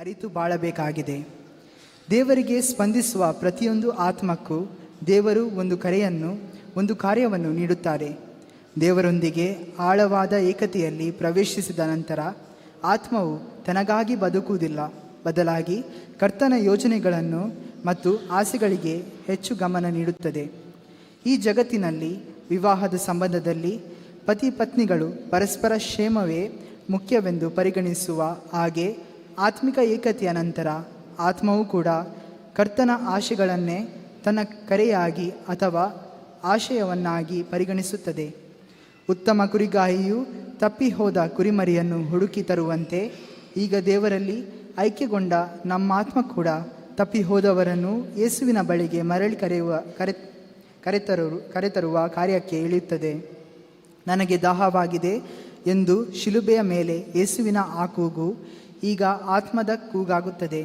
ಅರಿತು ಬಾಳಬೇಕಾಗಿದೆ. ದೇವರಿಗೆ ಸ್ಪಂದಿಸುವ ಪ್ರತಿಯೊಂದು ಆತ್ಮಕ್ಕೂ ದೇವರು ಒಂದು ಕರೆಯನ್ನು, ಒಂದು ಕಾರ್ಯವನ್ನು ನೀಡುತ್ತಾರೆ. ದೇವರೊಂದಿಗೆ ಆಳವಾದ ಏಕತೆಯಲ್ಲಿ ಪ್ರವೇಶಿಸಿದ ನಂತರ ಆತ್ಮವು ತನಗಾಗಿ ಬದುಕುವುದಿಲ್ಲ, ಬದಲಾಗಿ ಕರ್ತನ ಯೋಜನೆಗಳನ್ನು ಮತ್ತು ಆಸೆಗಳಿಗೆ ಹೆಚ್ಚು ಗಮನ ನೀಡುತ್ತದೆ. ಈ ಜಗತ್ತಿನಲ್ಲಿ ವಿವಾಹದ ಸಂಬಂಧದಲ್ಲಿ ಪತಿ ಪತ್ನಿಗಳು ಪರಸ್ಪರ ಕ್ಷೇಮವೇ ಮುಖ್ಯವೆಂದು ಪರಿಗಣಿಸುವ ಹಾಗೆ ಆತ್ಮಿಕ ಏಕತೆಯ ನಂತರ ಆತ್ಮವು ಕೂಡ ಕರ್ತನ ಆಶೆಗಳನ್ನೇ ತನ್ನ ಕರೆಯಾಗಿ ಅಥವಾ ಆಶಯವನ್ನಾಗಿ ಪರಿಗಣಿಸುತ್ತದೆ. ಉತ್ತಮ ಕುರಿಗಾಹಿಯು ತಪ್ಪಿ ಹೋದ ಕುರಿಮರಿಯನ್ನು ಹುಡುಕಿ ತರುವಂತೆ ಈಗ ದೇವರಲ್ಲಿ ಐಕ್ಯಗೊಂಡ ನಮ್ಮಾತ್ಮ ಕೂಡ ತಪ್ಪಿ ಹೋದವರನ್ನು ಯೇಸುವಿನ ಬಳಿಗೆ ಮರಳಿ ಕರೆತರುವ ಕಾರ್ಯಕ್ಕೆ ಇಳಿಯುತ್ತದೆ. ನನಗೆ ದಾಹವಾಗಿದೆ ಎಂದು ಶಿಲುಬೆಯ ಮೇಲೆ ಯೇಸುವಿನ ಆ ಕೂಗು ಈಗ ಆತ್ಮದ ಕೂಗಾಗುತ್ತದೆ.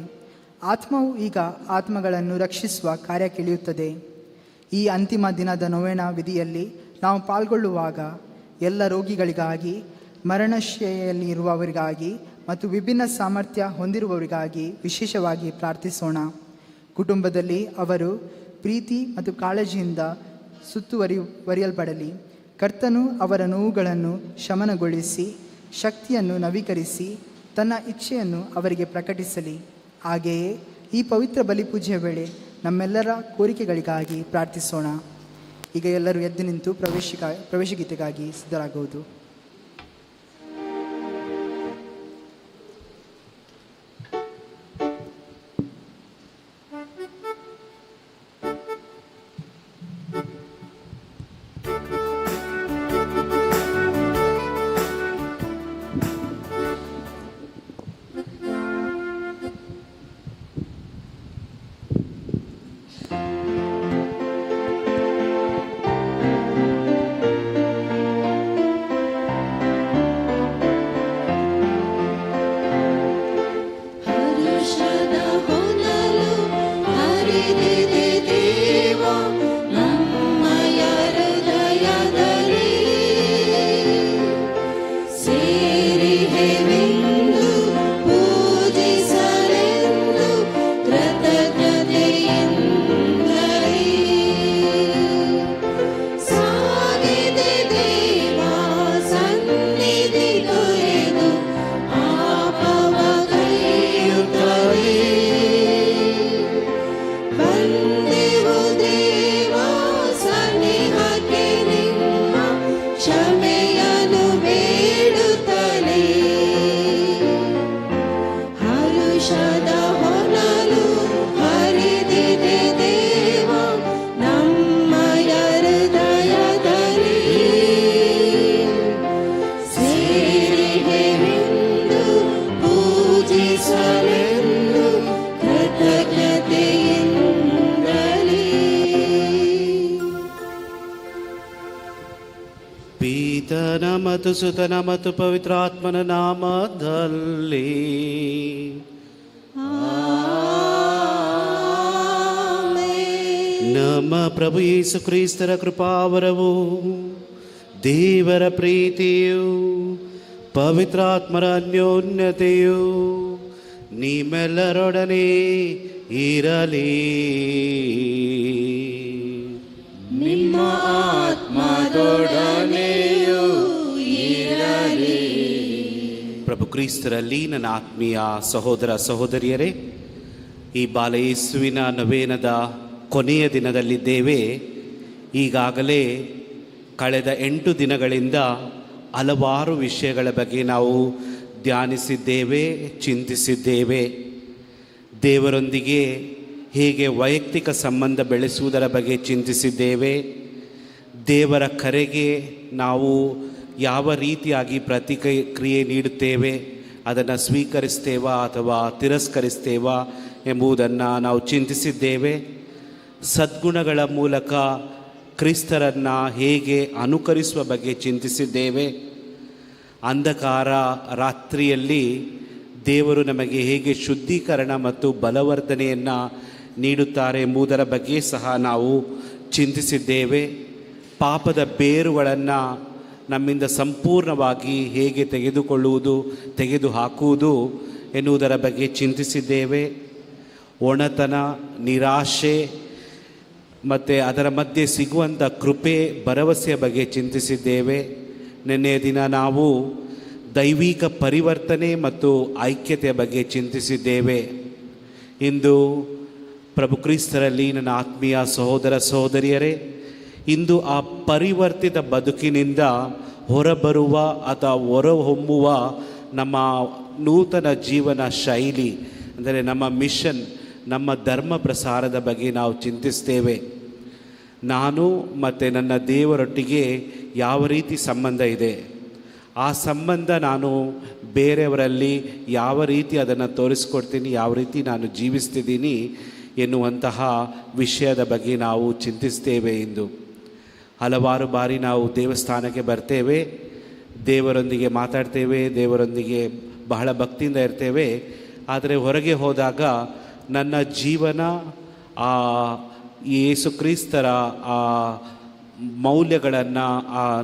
ಆತ್ಮವು ಈಗ ಆತ್ಮಗಳನ್ನು ರಕ್ಷಿಸುವ ಕಾರ್ಯಕ್ಕಿಳಿಯುತ್ತದೆ. ಈ ಅಂತಿಮ ದಿನದ ನೋವೆನ ವಿಧಿಯಲ್ಲಿ ನಾವು ಪಾಲ್ಗೊಳ್ಳುವಾಗ ಎಲ್ಲ ರೋಗಿಗಳಿಗಾಗಿ, ಮರಣಶಯ್ಯೆಯಲ್ಲಿರುವವರಿಗಾಗಿ ಮತ್ತು ವಿಭಿನ್ನ ಸಾಮರ್ಥ್ಯ ಹೊಂದಿರುವವರಿಗಾಗಿ ವಿಶೇಷವಾಗಿ ಪ್ರಾರ್ಥಿಸೋಣ. ಅವರು ಪ್ರೀತಿ ಮತ್ತು ಕಾಳಜಿಯಿಂದ ಸುತ್ತುವರಿಯಲ್ಪಡಲಿ. ಕರ್ತನು ಅವರ ನೋವುಗಳನ್ನು ಶಮನಗೊಳಿಸಿ ಶಕ್ತಿಯನ್ನು ನವೀಕರಿಸಿ ತನ್ನ ಇಚ್ಛೆಯನ್ನು ಅವರಿಗೆ ಪ್ರಕಟಿಸಲಿ. ಹಾಗೆಯೇ ಈ ಪವಿತ್ರ ಬಲಿಪೂಜೆಯ ವೇಳೆ ನಮ್ಮೆಲ್ಲರ ಕೋರಿಕೆಗಳಿಗಾಗಿ ಪ್ರಾರ್ಥಿಸೋಣ. ಈಗ ಎಲ್ಲರೂ ಎದ್ದು ನಿಂತು ಪ್ರವೇಶಗೀತೆಗಾಗಿ ಸಿದ್ಧರಾಗುವುದು. ಮತ್ತು ಸುತನ ಮತ್ತು ಪವಿತ್ರಾತ್ಮನ ನಾಮದಲ್ಲಿ ನಮ್ಮ ಪ್ರಭು ಯೇಸು ಕ್ರಿಸ್ತರ ಕೃಪಾವರವು, ದೇವರ ಪ್ರೀತಿಯು, ಪವಿತ್ರಾತ್ಮರ ಅನ್ಯೋನ್ಯತೆಯು ನಿಮ್ಮೆಲ್ಲರೊಡನೆ ಇರಲಿ. ನಿಮ್ಮ ಆತ್ಮದೊಡನೆಯೂ ಇರಲಿ. ಪ್ರಭು ಕ್ರಿಸ್ತರಲ್ಲಿ ನನ್ನ ಆತ್ಮೀಯ ಸಹೋದರ ಸಹೋದರಿಯರೇ, ಈ ಬಾಲಯೇಸುವಿನ ನವೇನದ ಕೊನೆಯ ದಿನದಲ್ಲಿದ್ದೇವೆ. ಈಗಾಗಲೇ ಕಳೆದ 8 ದಿನಗಳಿಂದ ಹಲವಾರು ವಿಷಯಗಳ ಬಗ್ಗೆ ನಾವು ಧ್ಯಾನಿಸಿದ್ದೇವೆ, ಚಿಂತಿಸಿದ್ದೇವೆ. ದೇವರೊಂದಿಗೆ ಹೇಗೆ ವೈಯಕ್ತಿಕ ಸಂಬಂಧ ಬೆಳೆಸುವುದರ ಬಗ್ಗೆ ಚಿಂತಿಸಿದ್ದೇವೆ. ದೇವರ ಕರೆಗೆ ನಾವು ಯಾವ ರೀತಿಯಾಗಿ ಪ್ರತಿಕ್ರಿಯೆ ನೀಡುತ್ತೇವೆ, ಅದನ್ನು ಸ್ವೀಕರಿಸ್ತೇವಾ ಅಥವಾ ತಿರಸ್ಕರಿಸ್ತೇವಾ ಎಂಬುದನ್ನು ನಾವು ಚಿಂತಿಸಿದ್ದೇವೆ. ಸದ್ಗುಣಗಳ ಮೂಲಕ ಕ್ರಿಸ್ತರನ್ನು ಹೇಗೆ ಅನುಕರಿಸುವ ಬಗ್ಗೆ ಚಿಂತಿಸಿದ್ದೇವೆ. ಅಂಧಕಾರ ರಾತ್ರಿಯಲ್ಲಿ ದೇವರು ನಮಗೆ ಹೇಗೆ ಶುದ್ಧೀಕರಣ ಮತ್ತು ಬಲವರ್ಧನೆಯನ್ನು ನೀಡುತ್ತಾರೆ ಎಂಬುದರ ಬಗ್ಗೆ ಸಹ ನಾವು ಚಿಂತಿಸಿದ್ದೇವೆ. ಪಾಪದ ಬೇರುಗಳನ್ನು ನಮ್ಮಿಂದ ಸಂಪೂರ್ಣವಾಗಿ ಹೇಗೆ ತೆಗೆದುಹಾಕುವುದು ಎನ್ನುವುದರ ಬಗ್ಗೆ ಚಿಂತಿಸಿದ್ದೇವೆ. ಒಣತನ, ನಿರಾಶೆ ಮತ್ತು ಅದರ ಮಧ್ಯೆ ಸಿಗುವಂಥ ಕೃಪೆ, ಭರವಸೆಯ ಬಗ್ಗೆ ಚಿಂತಿಸಿದ್ದೇವೆ. ನಿನ್ನೆಯ ದಿನ ನಾವು ದೈವಿಕ ಪರಿವರ್ತನೆ ಮತ್ತು ಐಕ್ಯತೆಯ ಬಗ್ಗೆ ಚಿಂತಿಸಿದ್ದೇವೆ. ಇಂದು ಪ್ರಭು ಕ್ರಿಸ್ತರಲ್ಲಿ ನನ್ನ ಆತ್ಮೀಯ ಸಹೋದರ ಸಹೋದರಿಯರೇ, ಇಂದು ಆ ಪರಿವರ್ತಿತ ಬದುಕಿನಿಂದ ಹೊರಬರುವ ಅಥವಾ ಹೊರಹೊಮ್ಮುವ ನಮ್ಮ ನೂತನ ಜೀವನ ಶೈಲಿ, ಅಂದರೆ ನಮ್ಮ ಮಿಷನ್, ನಮ್ಮ ಧರ್ಮ ಪ್ರಸಾರದ ಬಗ್ಗೆ ನಾವು ಚಿಂತಿಸ್ತೇವೆ. ನಾನು ಮತ್ತು ನನ್ನ ದೇವರೊಟ್ಟಿಗೆ ಯಾವ ರೀತಿ ಸಂಬಂಧ ಇದೆ, ಆ ಸಂಬಂಧ ನಾನು ಬೇರೆಯವರಲ್ಲಿ ಯಾವ ರೀತಿ ಅದನ್ನು ತೋರಿಸ್ಕೊಡ್ತೀನಿ, ಯಾವ ರೀತಿ ನಾನು ಜೀವಿಸ್ತಿದ್ದೀನಿ ಎನ್ನುವಂತಹ ವಿಷಯದ ಬಗ್ಗೆ ನಾವು ಚಿಂತಿಸ್ತೇವೆ. ಇಂದು ಹಲವಾರು ಬಾರಿ ನಾವು ದೇವಸ್ಥಾನಕ್ಕೆ ಬರ್ತೇವೆ, ದೇವರೊಂದಿಗೆ ಮಾತಾಡ್ತೇವೆ, ದೇವರೊಂದಿಗೆ ಬಹಳ ಭಕ್ತಿಯಿಂದ ಇರ್ತೇವೆ. ಆದರೆ ಹೊರಗೆ ಹೋದಾಗ ನನ್ನ ಜೀವನ ಆ ಯೇಸು ಕ್ರಿಸ್ತರ ಆ ಮೌಲ್ಯಗಳನ್ನು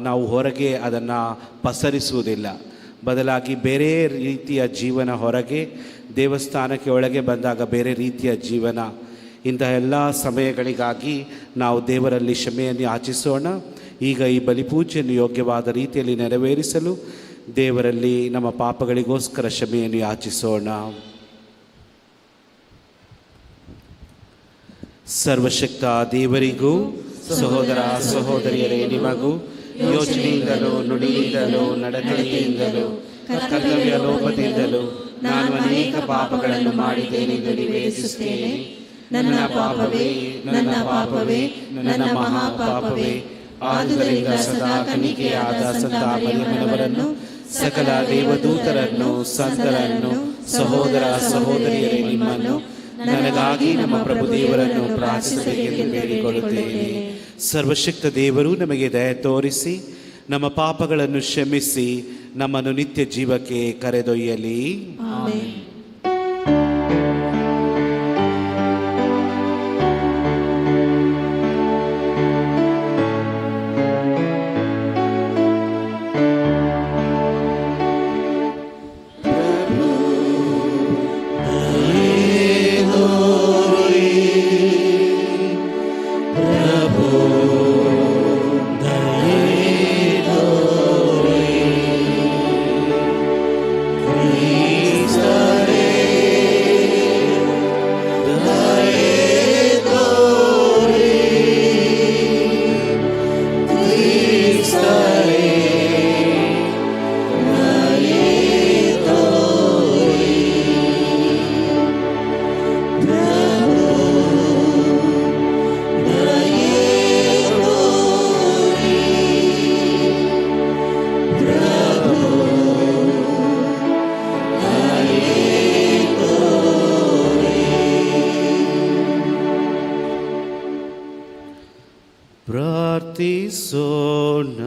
ನಾವು ಹೊರಗೆ ಅದನ್ನು ಪಸರಿಸುವುದಿಲ್ಲ. ಬದಲಾಗಿ ಬೇರೆ ರೀತಿಯ ಜೀವನ ಹೊರಗೆ, ದೇವಸ್ಥಾನಕ್ಕೆ ಒಳಗೆ ಬಂದಾಗ ಬೇರೆ ರೀತಿಯ ಜೀವನ. ಇಂತಹ ಎಲ್ಲ ಸಮಯಗಳಿಗಾಗಿ ನಾವು ದೇವರಲ್ಲಿ ಕ್ಷಮೆಯನ್ನು ಯಾಚಿಸೋಣ. ಈಗ ಈ ಬಲಿಪೂಜೆಯನ್ನು ಯೋಗ್ಯವಾದ ರೀತಿಯಲ್ಲಿ ನೆರವೇರಿಸಲು ದೇವರಲ್ಲಿ ನಮ್ಮ ಪಾಪಗಳಿಗೋಸ್ಕರ ಕ್ಷಮೆಯನ್ನು ಯಾಚಿಸೋಣ. ಸರ್ವಶಕ್ತ ದೇವರಿಗೂ ಸಹೋದರ ಸಹೋದರಿಯರೇ ನಿಮಗೂ ಯೋಚನೆಯಿಂದಲೂ ನುಡಿಯಿಂದಲೂ ನಡತೆಯಿಂದಲೂ ಕರ್ತವ್ಯ ಲೋಪದಿಂದಲೂ ನಾನು ಅನೇಕ ಪಾಪಗಳನ್ನು ಮಾಡಿದ್ದೇನೆಂದು ನಿವೇದಿಸುತ್ತೇನೆ. ನನ್ನ ಪಾಪವೇ, ನನ್ನ ಪಾಪವೇ, ನನ್ನ ಮಹಾಪಾಪವೇ. ಆದುದರಿಂದ ಸದಾ ಕನ್ನಿಕೆಯಾದ ಸಂತ ಮರಿಯಮ್ಮನವರನ್ನು, ಸಕಲ ದೇವದೂತರನ್ನು, ಸಂತರನ್ನು, ಸಹೋದರ ಸಹೋದರಿಯರೇ ನಿಮ್ಮನ್ನು, ನನಗಾಗಿ ನಮ್ಮ ಪ್ರಭು ದೇವರನ್ನು ಪ್ರಾರ್ಥಿಸಬೇಕೆಂದು ಬೇಡಿಕೊಳ್ಳುತ್ತೇನೆ. ಸರ್ವಶಕ್ತ ದೇವರು ನಮಗೆ ದಯ ತೋರಿಸಿ ನಮ್ಮ ಪಾಪಗಳನ್ನು ಕ್ಷಮಿಸಿ ನಮ್ಮನ್ನು ನಿತ್ಯ ಜೀವಕ್ಕೆ ಕರೆದೊಯ್ಯಲಿ. ಆಮೆನ್. ಪ್ರಾರ್ಥಿಸೋಣ.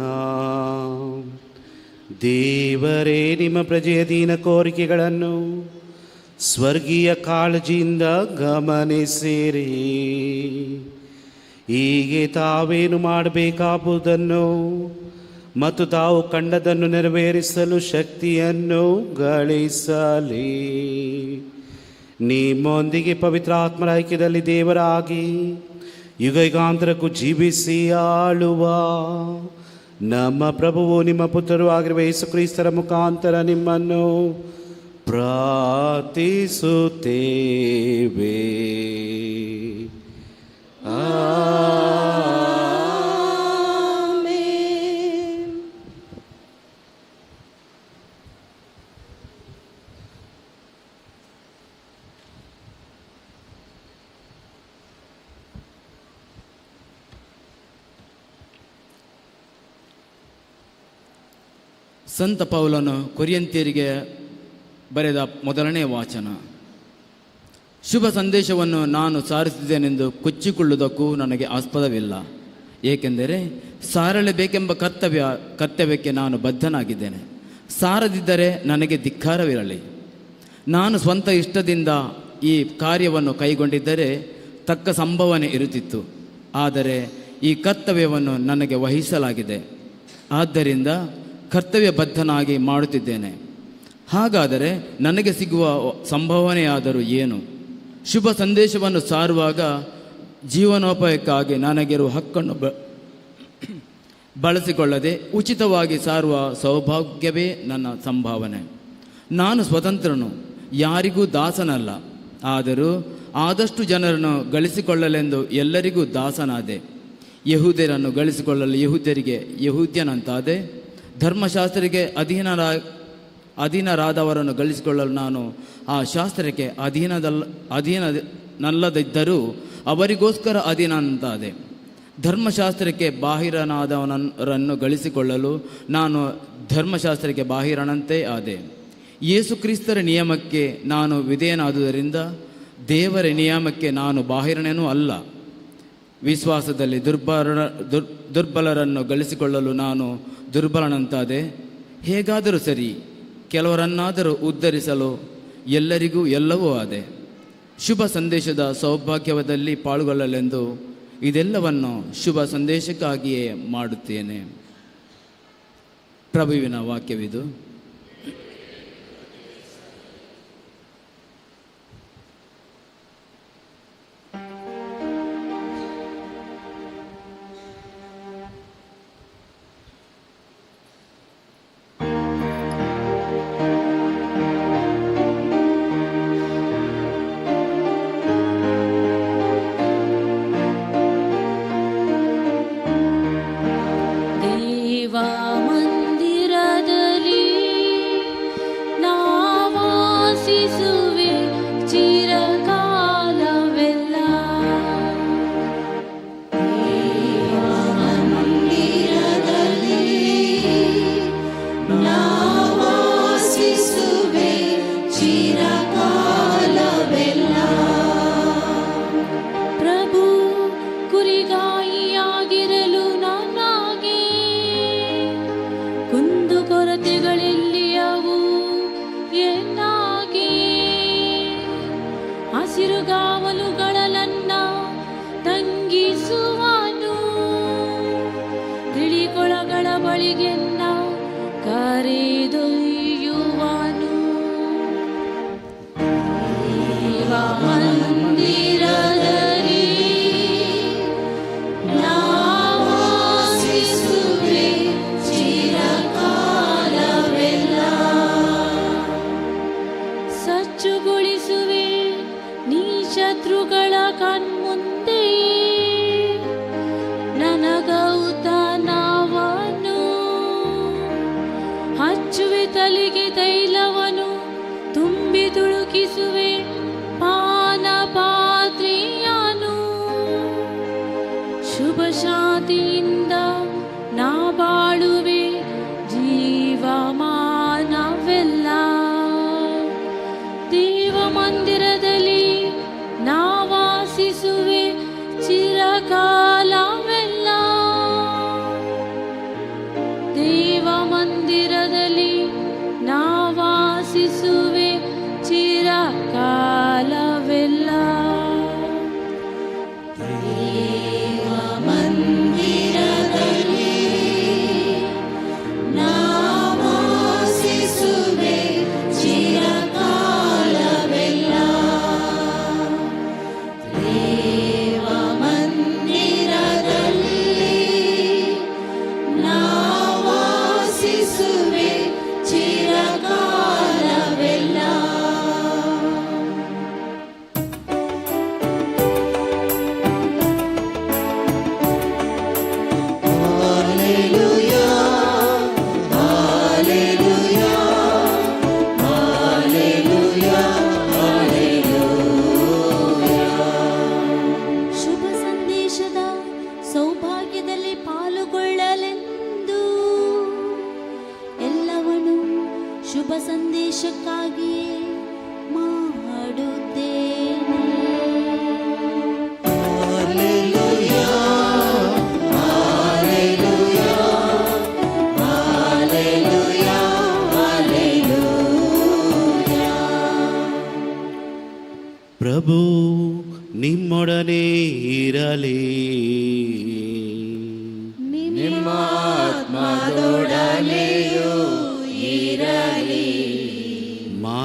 ದೇವರೇ, ನಿಮ್ಮ ಪ್ರಜೆಯ ದೀನ ಕೋರಿಕೆಗಳನ್ನು ಸ್ವರ್ಗೀಯ ಕಾಳಜಿಯಿಂದ ಗಮನಿಸಿರಿ. ಹೀಗೆ ತಾವೇನು ಮಾಡಬೇಕಾಗುವುದನ್ನು ಮತ್ತು ತಾವು ಕಂಡದನ್ನು ನೆರವೇರಿಸಲು ಶಕ್ತಿಯನ್ನು ಗಳಿಸಲಿ. ನಿಮ್ಮೊಂದಿಗೆ ಪವಿತ್ರಾತ್ಮರ ಐಕ್ಯದಲ್ಲಿ ದೇವರಾಗಿ ಯುಗಯುಗಾಂತರಕ್ಕೂ ಜೀವಿಸಿ ಆಳುವ ನಮ್ಮ ಪ್ರಭುವು ನಿಮ್ಮ ಪುತ್ರರು ಆಗಿರುವ ಯೇಸು ಕ್ರಿಸ್ತರ ಮುಖಾಂತರ ನಿಮ್ಮನ್ನು ಪ್ರಾರ್ಥಿಸುತ್ತೇವೆ. ಸಂತ ಪೌಲನು ಕೊರಿಂಥಿಯರಿಗೆ ಬರೆದ ಮೊದಲನೇ ವಾಚನ. ಶುಭ ಸಂದೇಶವನ್ನು ನಾನು ಸಾರಿಸಿದ್ದೇನೆಂದು ಕೊಚ್ಚಿಕೊಳ್ಳುವುದಕ್ಕೂ ನನಗೆ ಆಸ್ಪದವಿಲ್ಲ. ಏಕೆಂದರೆ ಸಾರಲೇಬೇಕೆಂಬ ಕರ್ತವ್ಯಕ್ಕೆ ನಾನು ಬದ್ಧನಾಗಿದ್ದೇನೆ. ಸಾರದಿದ್ದರೆ ನನಗೆ ಧಿಕ್ಕಾರವಿರಲಿ. ನಾನು ಸ್ವಂತ ಇಷ್ಟದಿಂದ ಈ ಕಾರ್ಯವನ್ನು ಕೈಗೊಂಡಿದ್ದರೆ ತಕ್ಕ ಸಂಭವನೆ ಇರುತ್ತಿತ್ತು. ಆದರೆ ಈ ಕರ್ತವ್ಯವನ್ನು ನನಗೆ ವಹಿಸಲಾಗಿದೆ. ಆದ್ದರಿಂದ ಕರ್ತವ್ಯಬದ್ಧನಾಗಿ ಮಾಡುತ್ತಿದ್ದೇನೆ. ಹಾಗಾದರೆ ನನಗೆ ಸಿಗುವ ಸಂಭಾವನೆಯಾದರೂ ಏನು? ಶುಭ ಸಂದೇಶವನ್ನು ಸಾರುವಾಗ ಜೀವನೋಪಾಯಕ್ಕಾಗಿ ನನಗಿರುವ ಹಕ್ಕನ್ನು ಬಳಸಿಕೊಳ್ಳದೆ ಉಚಿತವಾಗಿ ಸಾರುವ ಸೌಭಾಗ್ಯವೇ ನನ್ನ ಸಂಭಾವನೆ. ನಾನು ಸ್ವತಂತ್ರನು, ಯಾರಿಗೂ ದಾಸನಲ್ಲ. ಆದರೂ ಆದಷ್ಟು ಜನರನ್ನು ಗಳಿಸಿಕೊಳ್ಳಲೆಂದು ಎಲ್ಲರಿಗೂ ದಾಸನಾದೆ. ಯಹೂದ್ಯರನ್ನು ಗಳಿಸಿಕೊಳ್ಳಲು ಯಹೂದ್ಯರಿಗೆ ಯಹೂದ್ಯನಂತಾದೆ. ಧರ್ಮಶಾಸ್ತ್ರಕ್ಕೆ ಅಧೀನರಾದವರನ್ನು ಗಳಿಸಿಕೊಳ್ಳಲು ನಾನು ಆ ಶಾಸ್ತ್ರಕ್ಕೆ ಅಧೀನನಲ್ಲದಿದ್ದರೂ ಅವರಿಗೋಸ್ಕರ ಅಧೀನಂತಾದೆ. ಧರ್ಮಶಾಸ್ತ್ರಕ್ಕೆ ಬಾಹಿರನಾದವನನ್ನು ಗಳಿಸಿಕೊಳ್ಳಲು ನಾನು ಧರ್ಮಶಾಸ್ತ್ರಕ್ಕೆ ಬಾಹಿರನಂತೆ ಆದೆ. ಯೇಸು ಕ್ರಿಸ್ತರ ನಿಯಮಕ್ಕೆ ನಾನು ವಿಧೇಯನಾದುದರಿಂದ ದೇವರ ನಿಯಮಕ್ಕೆ ನಾನು ಬಾಹಿರನೇನೂ ಅಲ್ಲ. ವಿಶ್ವಾಸದಲ್ಲಿ ದುರ್ಬಲರನ್ನು ಗಳಿಸಿಕೊಳ್ಳಲು ನಾನು ದುರ್ಬಲನಂತಾದೆ. ಹೇಗಾದರೂ ಸರಿ, ಕೆಲವರನ್ನಾದರೂ ಉದ್ಧರಿಸಲು ಎಲ್ಲರಿಗೂ ಎಲ್ಲವೂ ಆದೆ. ಶುಭ ಸಂದೇಶದ ಸೌಭಾಗ್ಯದಲ್ಲಿ ಪಾಲ್ಗೊಳ್ಳಲೆಂದು ಇದೆಲ್ಲವನ್ನು ಶುಭ ಸಂದೇಶಕ್ಕಾಗಿಯೇ ಮಾಡುತ್ತೇನೆ. ಪ್ರಭುವಿನ ವಾಕ್ಯವಿದು. ಹಸಿರುಗಾವಲುಗಳನ್ನ ತಂಗಿಸುವನು, ತಿಳಿಕೊಳಗಳ ಬಳಿಗೆನ್ನ ಕರೆದೊಯ್ಯುವನು. ಮಂದಿರದಲ್ಲಿ ನಾವಾಸಿಸುವೆ ಚಿರಕಾಲವೆಲ್ಲ. ಸಚ್ಚುಗೊಳಿಸುವೆ ನೀ ಶತ್ರುಗಳ ಕಣ್ಮುಂದೆ, ನನಗೌತನವನು ಹಚ್ಚುವೆ ತಲೆಗೆ ತೈಲವನು, ತುಂಬಿ ತುಳುಕಿಸುವೆ ಪಾನ ಪಾತ್ರೆಯನು. ಶುಭ ಶಾಂತಿಯಿಂದ ನಾ ಬಾಳುವೆ ಜೀವಮಾನವೆಲ್ಲ. ದೇವ ಮಂದಿರದಲ್ಲಿ ನಾ ವಾಸಿಸುವೆ ಚಿರಕಾಲವೆಲ್ಲ. ದೇವ ಮಂದಿರದಲ್ಲಿ ನಾ ವಾಸಿಸುವೆ ಚಿರಕಾಲವೆಲ್ಲ. ದೇವ ಮಂದಿರದಲ್ಲಿ ನಾ ವಾಸಿಸುವೆ ಚಿರಕಾಲವೆಲ್ಲ. ದೇವ ಮಂದಿರದಲ್ಲಿ ನಾ ವಾಸಿಸುವೆ ಚಿರಕಾಲವೆಲ್ಲ. ಶುಭ ಸಂದೇಶದ ಸೌಭಾಗ್ಯದಲ್ಲಿ ಪಾಲುಗೊಳ್ಳಲೆಂದು ಎಲ್ಲವನ್ನೂ ಶುಭ ಸಂದೇಶಕ್ಕಾಗಿಯೇ ಮಾಡುತ್ತೇನೆ. ಪ್ರಭು ನಿಮ್ಮೊಡನೆ ಇರಲಿ. ನಿಮ್ಮ ಆತ್ಮದೊಡನೆಯೂ ಇರಲಿ.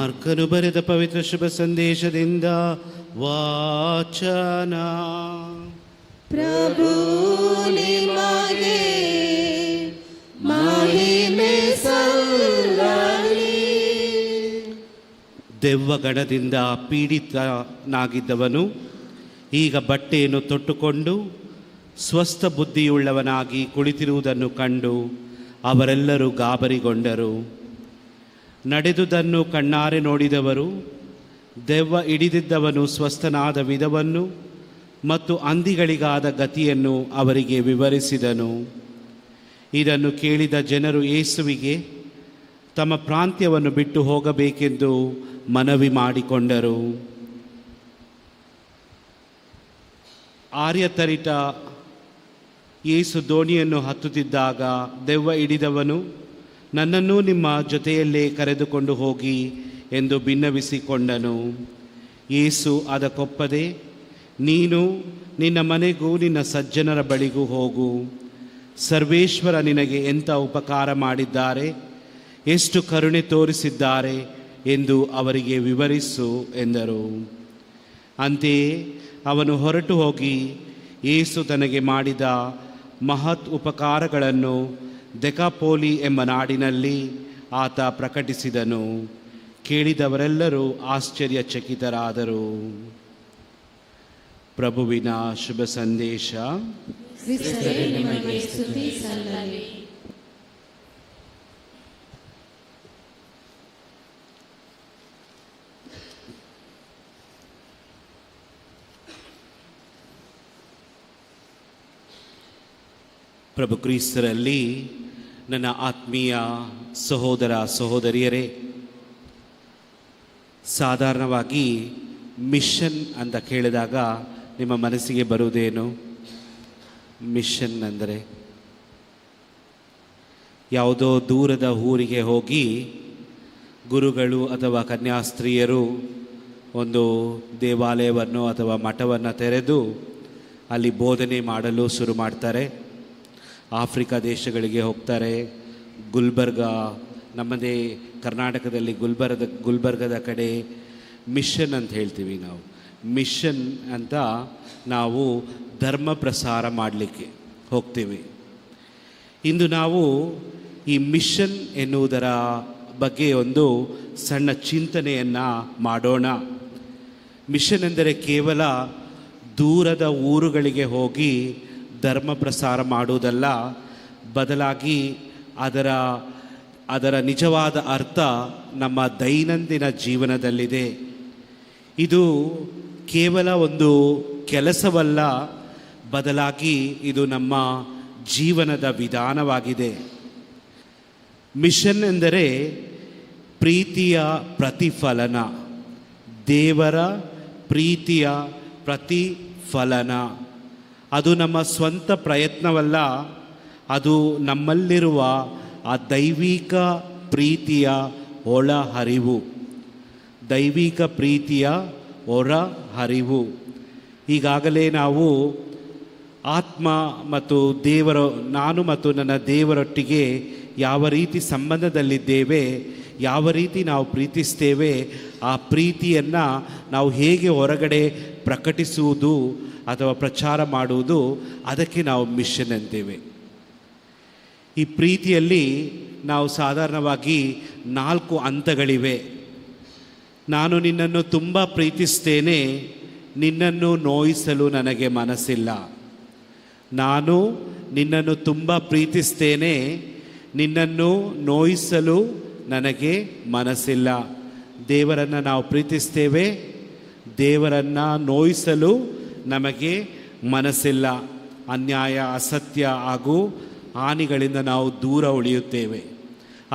ಮಾರ್ಕನು ಬರೆದ ಪವಿತ್ರ ಶುಭ ಸಂದೇಶದಿಂದ ವಾಚನ. ಪ್ರಭು ನಿಮಗೆ ಮಹಿಮೆ ಸಲ್ಲಲಿ. ದೆವ್ವಗಣದಿಂದ ಪೀಡಿತನಾಗಿದ್ದವನು ಈಗ ಬಟ್ಟೆಯನ್ನು ತೊಟ್ಟುಕೊಂಡು ಸ್ವಸ್ಥ ಬುದ್ಧಿಯುಳ್ಳವನಾಗಿ ಕುಳಿತಿರುವುದನ್ನು ಕಂಡು ಅವರೆಲ್ಲರೂ ಗಾಬರಿಗೊಂಡರು. ನಡೆದುದನ್ನು ಕಣ್ಣಾರೆ ನೋಡಿದವರು ದೆವ್ವ ಹಿಡಿದಿದ್ದವನು ಸ್ವಸ್ಥನಾದ ವಿಧವನ್ನು ಮತ್ತು ಅಂದಿಗಳಿಗಾದ ಗತಿಯನ್ನು ಅವರಿಗೆ ವಿವರಿಸಿದನು. ಇದನ್ನು ಕೇಳಿದ ಜನರು ಯೇಸುವಿಗೆ ತಮ್ಮ ಪ್ರಾಂತ್ಯವನ್ನು ಬಿಟ್ಟು ಹೋಗಬೇಕೆಂದು ಮನವಿ ಮಾಡಿಕೊಂಡರು. ಆರ್ಯತರಿಟ ಯೇಸು ದೋಣಿಯನ್ನು ಹತ್ತುತ್ತಿದ್ದಾಗ ದೆವ್ವ ಹಿಡಿದವನು, ನನ್ನನ್ನೂ ನಿಮ್ಮ ಜೊತೆಯಲ್ಲೇ ಕರೆದುಕೊಂಡು ಹೋಗಿ ಎಂದು ಬಿನ್ನವಿಸಿಕೊಂಡನು. ಯೇಸು ಅದಕ್ಕೊಪ್ಪದೆ, ನೀನು ನಿನ್ನ ಮನೆಗೂ ನಿನ್ನ ಸಜ್ಜನರ ಬಳಿಗೂ ಹೋಗು. ಸರ್ವೇಶ್ವರ ನಿನಗೆ ಎಂಥ ಉಪಕಾರ ಮಾಡಿದ್ದಾರೆ, ಎಷ್ಟು ಕರುಣೆ ತೋರಿಸಿದ್ದಾರೆ ಎಂದು ಅವರಿಗೆ ವಿವರಿಸು ಎಂದರು. ಅಂತೆಯೇ ಅವನು ಹೊರಟು ಹೋಗಿ ಯೇಸು ತನಗೆ ಮಾಡಿದ ಮಹತ್ ಉಪಕಾರಗಳನ್ನು ದೆಕಾಪೋಲಿ ಎಂಬ ನಾಡಿನಲ್ಲಿ ಆತ ಪ್ರಕಟಿಸಿದನು. ಕೇಳಿದವರೆಲ್ಲರೂ ಆಶ್ಚರ್ಯಚಕಿತರಾದರು. ಪ್ರಭುವಿನ ಶುಭ ಸಂದೇಶ. ಕ್ರಿಸ್ತರೇ ನಿಮಗೆ ಸ್ತುತಿ ಸಲ್ಲಲಿ. ಪ್ರಭು ಕ್ರಿಸ್ತರಲ್ಲಿ ನನ್ನ ಆತ್ಮೀಯ ಸಹೋದರ ಸಹೋದರಿಯರೇ, ಸಾಧಾರಣವಾಗಿ ಮಿಷನ್ ಅಂತ ಕೇಳಿದಾಗ ನಿಮ್ಮ ಮನಸ್ಸಿಗೆ ಬರುವುದೇನು? ಮಿಷನ್ ಅಂದರೆ ಯಾವುದೋ ದೂರದ ಊರಿಗೆ ಹೋಗಿ ಗುರುಗಳು ಅಥವಾ ಕನ್ಯಾಸ್ತ್ರೀಯರು ಒಂದು ದೇವಾಲಯವನ್ನು ಅಥವಾ ಮಠವನ್ನು ತೆರೆದು ಅಲ್ಲಿ ಬೋಧನೆ ಮಾಡಲು ಶುರು ಮಾಡ್ತಾರೆ. ಆಫ್ರಿಕಾ ದೇಶಗಳಿಗೆ ಹೋಗ್ತಾರೆ. ಗುಲ್ಬರ್ಗ, ನಮ್ಮದೇ ಕರ್ನಾಟಕದಲ್ಲಿ ಗುಲ್ಬರ್ಗದ ಕಡೆ ಮಿಷನ್ ಅಂತ ಹೇಳ್ತೀವಿ ನಾವು. ಮಿಷನ್ ಅಂತ ನಾವು ಧರ್ಮ ಪ್ರಸಾರ ಮಾಡಲಿಕ್ಕೆ ಹೋಗ್ತೀವಿ. ಇಂದು ನಾವು ಈ ಮಿಷನ್ ಎನ್ನುವುದರ ಬಗ್ಗೆ ಒಂದು ಸಣ್ಣ ಚಿಂತನೆಯನ್ನು ಮಾಡೋಣ. ಮಿಷನ್ ಎಂದರೆ ಕೇವಲ ದೂರದ ಊರುಗಳಿಗೆ ಹೋಗಿ ಧರ್ಮ ಪ್ರಸಾರ ಮಾಡುವುದಲ್ಲ, ಬದಲಾಗಿ ಅದರ ನಿಜವಾದ ಅರ್ಥ ನಮ್ಮ ದೈನಂದಿನ ಜೀವನದಲ್ಲಿದೆ. ಇದು ಕೇವಲ ಒಂದು ಕೆಲಸವಲ್ಲ, ಬದಲಾಗಿ ಇದು ನಮ್ಮ ಜೀವನದ ವಿಧಾನವಾಗಿದೆ. ಮಿಷನ್ ಎಂದರೆ ಪ್ರೀತಿಯ ಪ್ರತಿಫಲನ, ದೇವರ ಪ್ರೀತಿಯ ಪ್ರತಿಫಲನ. ಅದು ನಮ್ಮ ಸ್ವಂತ ಪ್ರಯತ್ನವಲ್ಲ, ಅದು ನಮ್ಮಲ್ಲಿರುವ ಆ ದೈವಿಕ ಪ್ರೀತಿಯ ಒಳ ಹರಿವು, ದೈವಿಕ ಪ್ರೀತಿಯ ಹೊರ ಹರಿವು. ಈಗಾಗಲೇ ನಾವು ಆತ್ಮ ಮತ್ತು ನಾನು ಮತ್ತು ನನ್ನ ದೇವರೊಟ್ಟಿಗೆ ಯಾವ ರೀತಿ ಸಂಬಂಧದಲ್ಲಿದ್ದೇವೆ, ಯಾವ ರೀತಿ ನಾವು ಪ್ರೀತಿಸ್ತೇವೆ, ಆ ಪ್ರೀತಿಯನ್ನು ನಾವು ಹೇಗೆ ಹೊರಗಡೆ ಪ್ರಕಟಿಸುವುದು ಅಥವಾ ಪ್ರಚಾರ ಮಾಡುವುದು, ಅದಕ್ಕೆ ನಾವು ಮಿಷನ್ ಅಂತೇವೆ. ಈ ಪ್ರೀತಿಯಲ್ಲಿ ನಾವು ಸಾಧಾರಣವಾಗಿ 4 ಹಂತಗಳಿವೆ. ನಾನು ನಿನ್ನನ್ನು ತುಂಬ ಪ್ರೀತಿಸ್ತೇನೆ, ನಿನ್ನನ್ನು ನೋಯಿಸಲು ನನಗೆ ಮನಸ್ಸಿಲ್ಲ. ನಾನು ನಿನ್ನನ್ನು ತುಂಬ ಪ್ರೀತಿಸ್ತೇನೆ, ನಿನ್ನನ್ನು ನೋಯಿಸಲು ನನಗೆ ಮನಸ್ಸಿಲ್ಲ. ದೇವರನ್ನು ನಾವು ಪ್ರೀತಿಸ್ತೇವೆ, ದೇವರನ್ನು ನೋಯಿಸಲು ನಮಗೆ ಮನಸ್ಸಿಲ್ಲ. ಅನ್ಯಾಯ, ಅಸತ್ಯ ಹಾಗೂ ಹಾನಿಗಳಿಂದ ನಾವು ದೂರ ಉಳಿಯುತ್ತೇವೆ.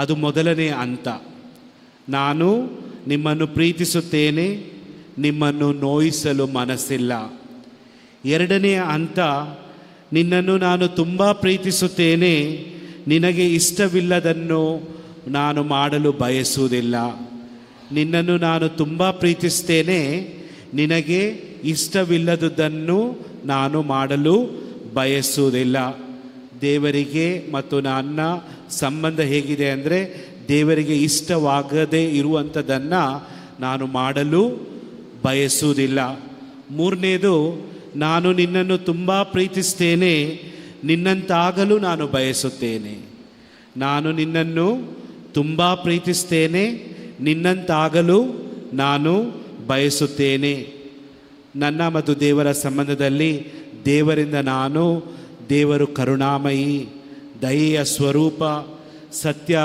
ಅದು ಮೊದಲನೇ ಹಂತ. ನಾನು ನಿಮ್ಮನ್ನು ಪ್ರೀತಿಸುತ್ತೇನೆ, ನಿಮ್ಮನ್ನು ನೋಯಿಸಲು ಮನಸ್ಸಿಲ್ಲ. ಎರಡನೆಯ ಹಂತ, ನಿನ್ನನ್ನು ನಾನು ತುಂಬ ಪ್ರೀತಿಸುತ್ತೇನೆ, ನಿನಗೆ ಇಷ್ಟವಿಲ್ಲದನ್ನು ನಾನು ಮಾಡಲು ಬಯಸುವುದಿಲ್ಲ. ನಿನ್ನನ್ನು ನಾನು ತುಂಬ ಪ್ರೀತಿಸ್ತೇನೆ, ನಿನಗೆ ಇಷ್ಟವಿಲ್ಲದುದನ್ನು ನಾನು ಮಾಡಲು ಬಯಸುವುದಿಲ್ಲ. ದೇವರಿಗೆ ಮತ್ತು ನನ್ನ ಸಂಬಂಧ ಹೇಗಿದೆ ಅಂದರೆ, ದೇವರಿಗೆ ಇಷ್ಟವಾಗದೇ ಇರುವಂಥದ್ದನ್ನು ನಾನು ಮಾಡಲು ಬಯಸುವುದಿಲ್ಲ. ಮೂರನೇದು, ನಾನು ನಿನ್ನನ್ನು ತುಂಬ ಪ್ರೀತಿಸ್ತೇನೆ, ನಿನ್ನಂತಾಗಲು ನಾನು ಬಯಸುತ್ತೇನೆ. ನಾನು ನಿನ್ನನ್ನು ತುಂಬ ಪ್ರೀತಿಸ್ತೇನೆ, ನಿನ್ನಂತಾಗಲು ನಾನು ಬಯಸುತ್ತೇನೆ. ನನ್ನ ಮತ್ತು ದೇವರ ಸಂಬಂಧದಲ್ಲಿ ದೇವರಿಂದ ನಾನು, ದೇವರು ಕರುಣಾಮಯಿ, ದಯೆಯ ಸ್ವರೂಪ, ಸತ್ಯ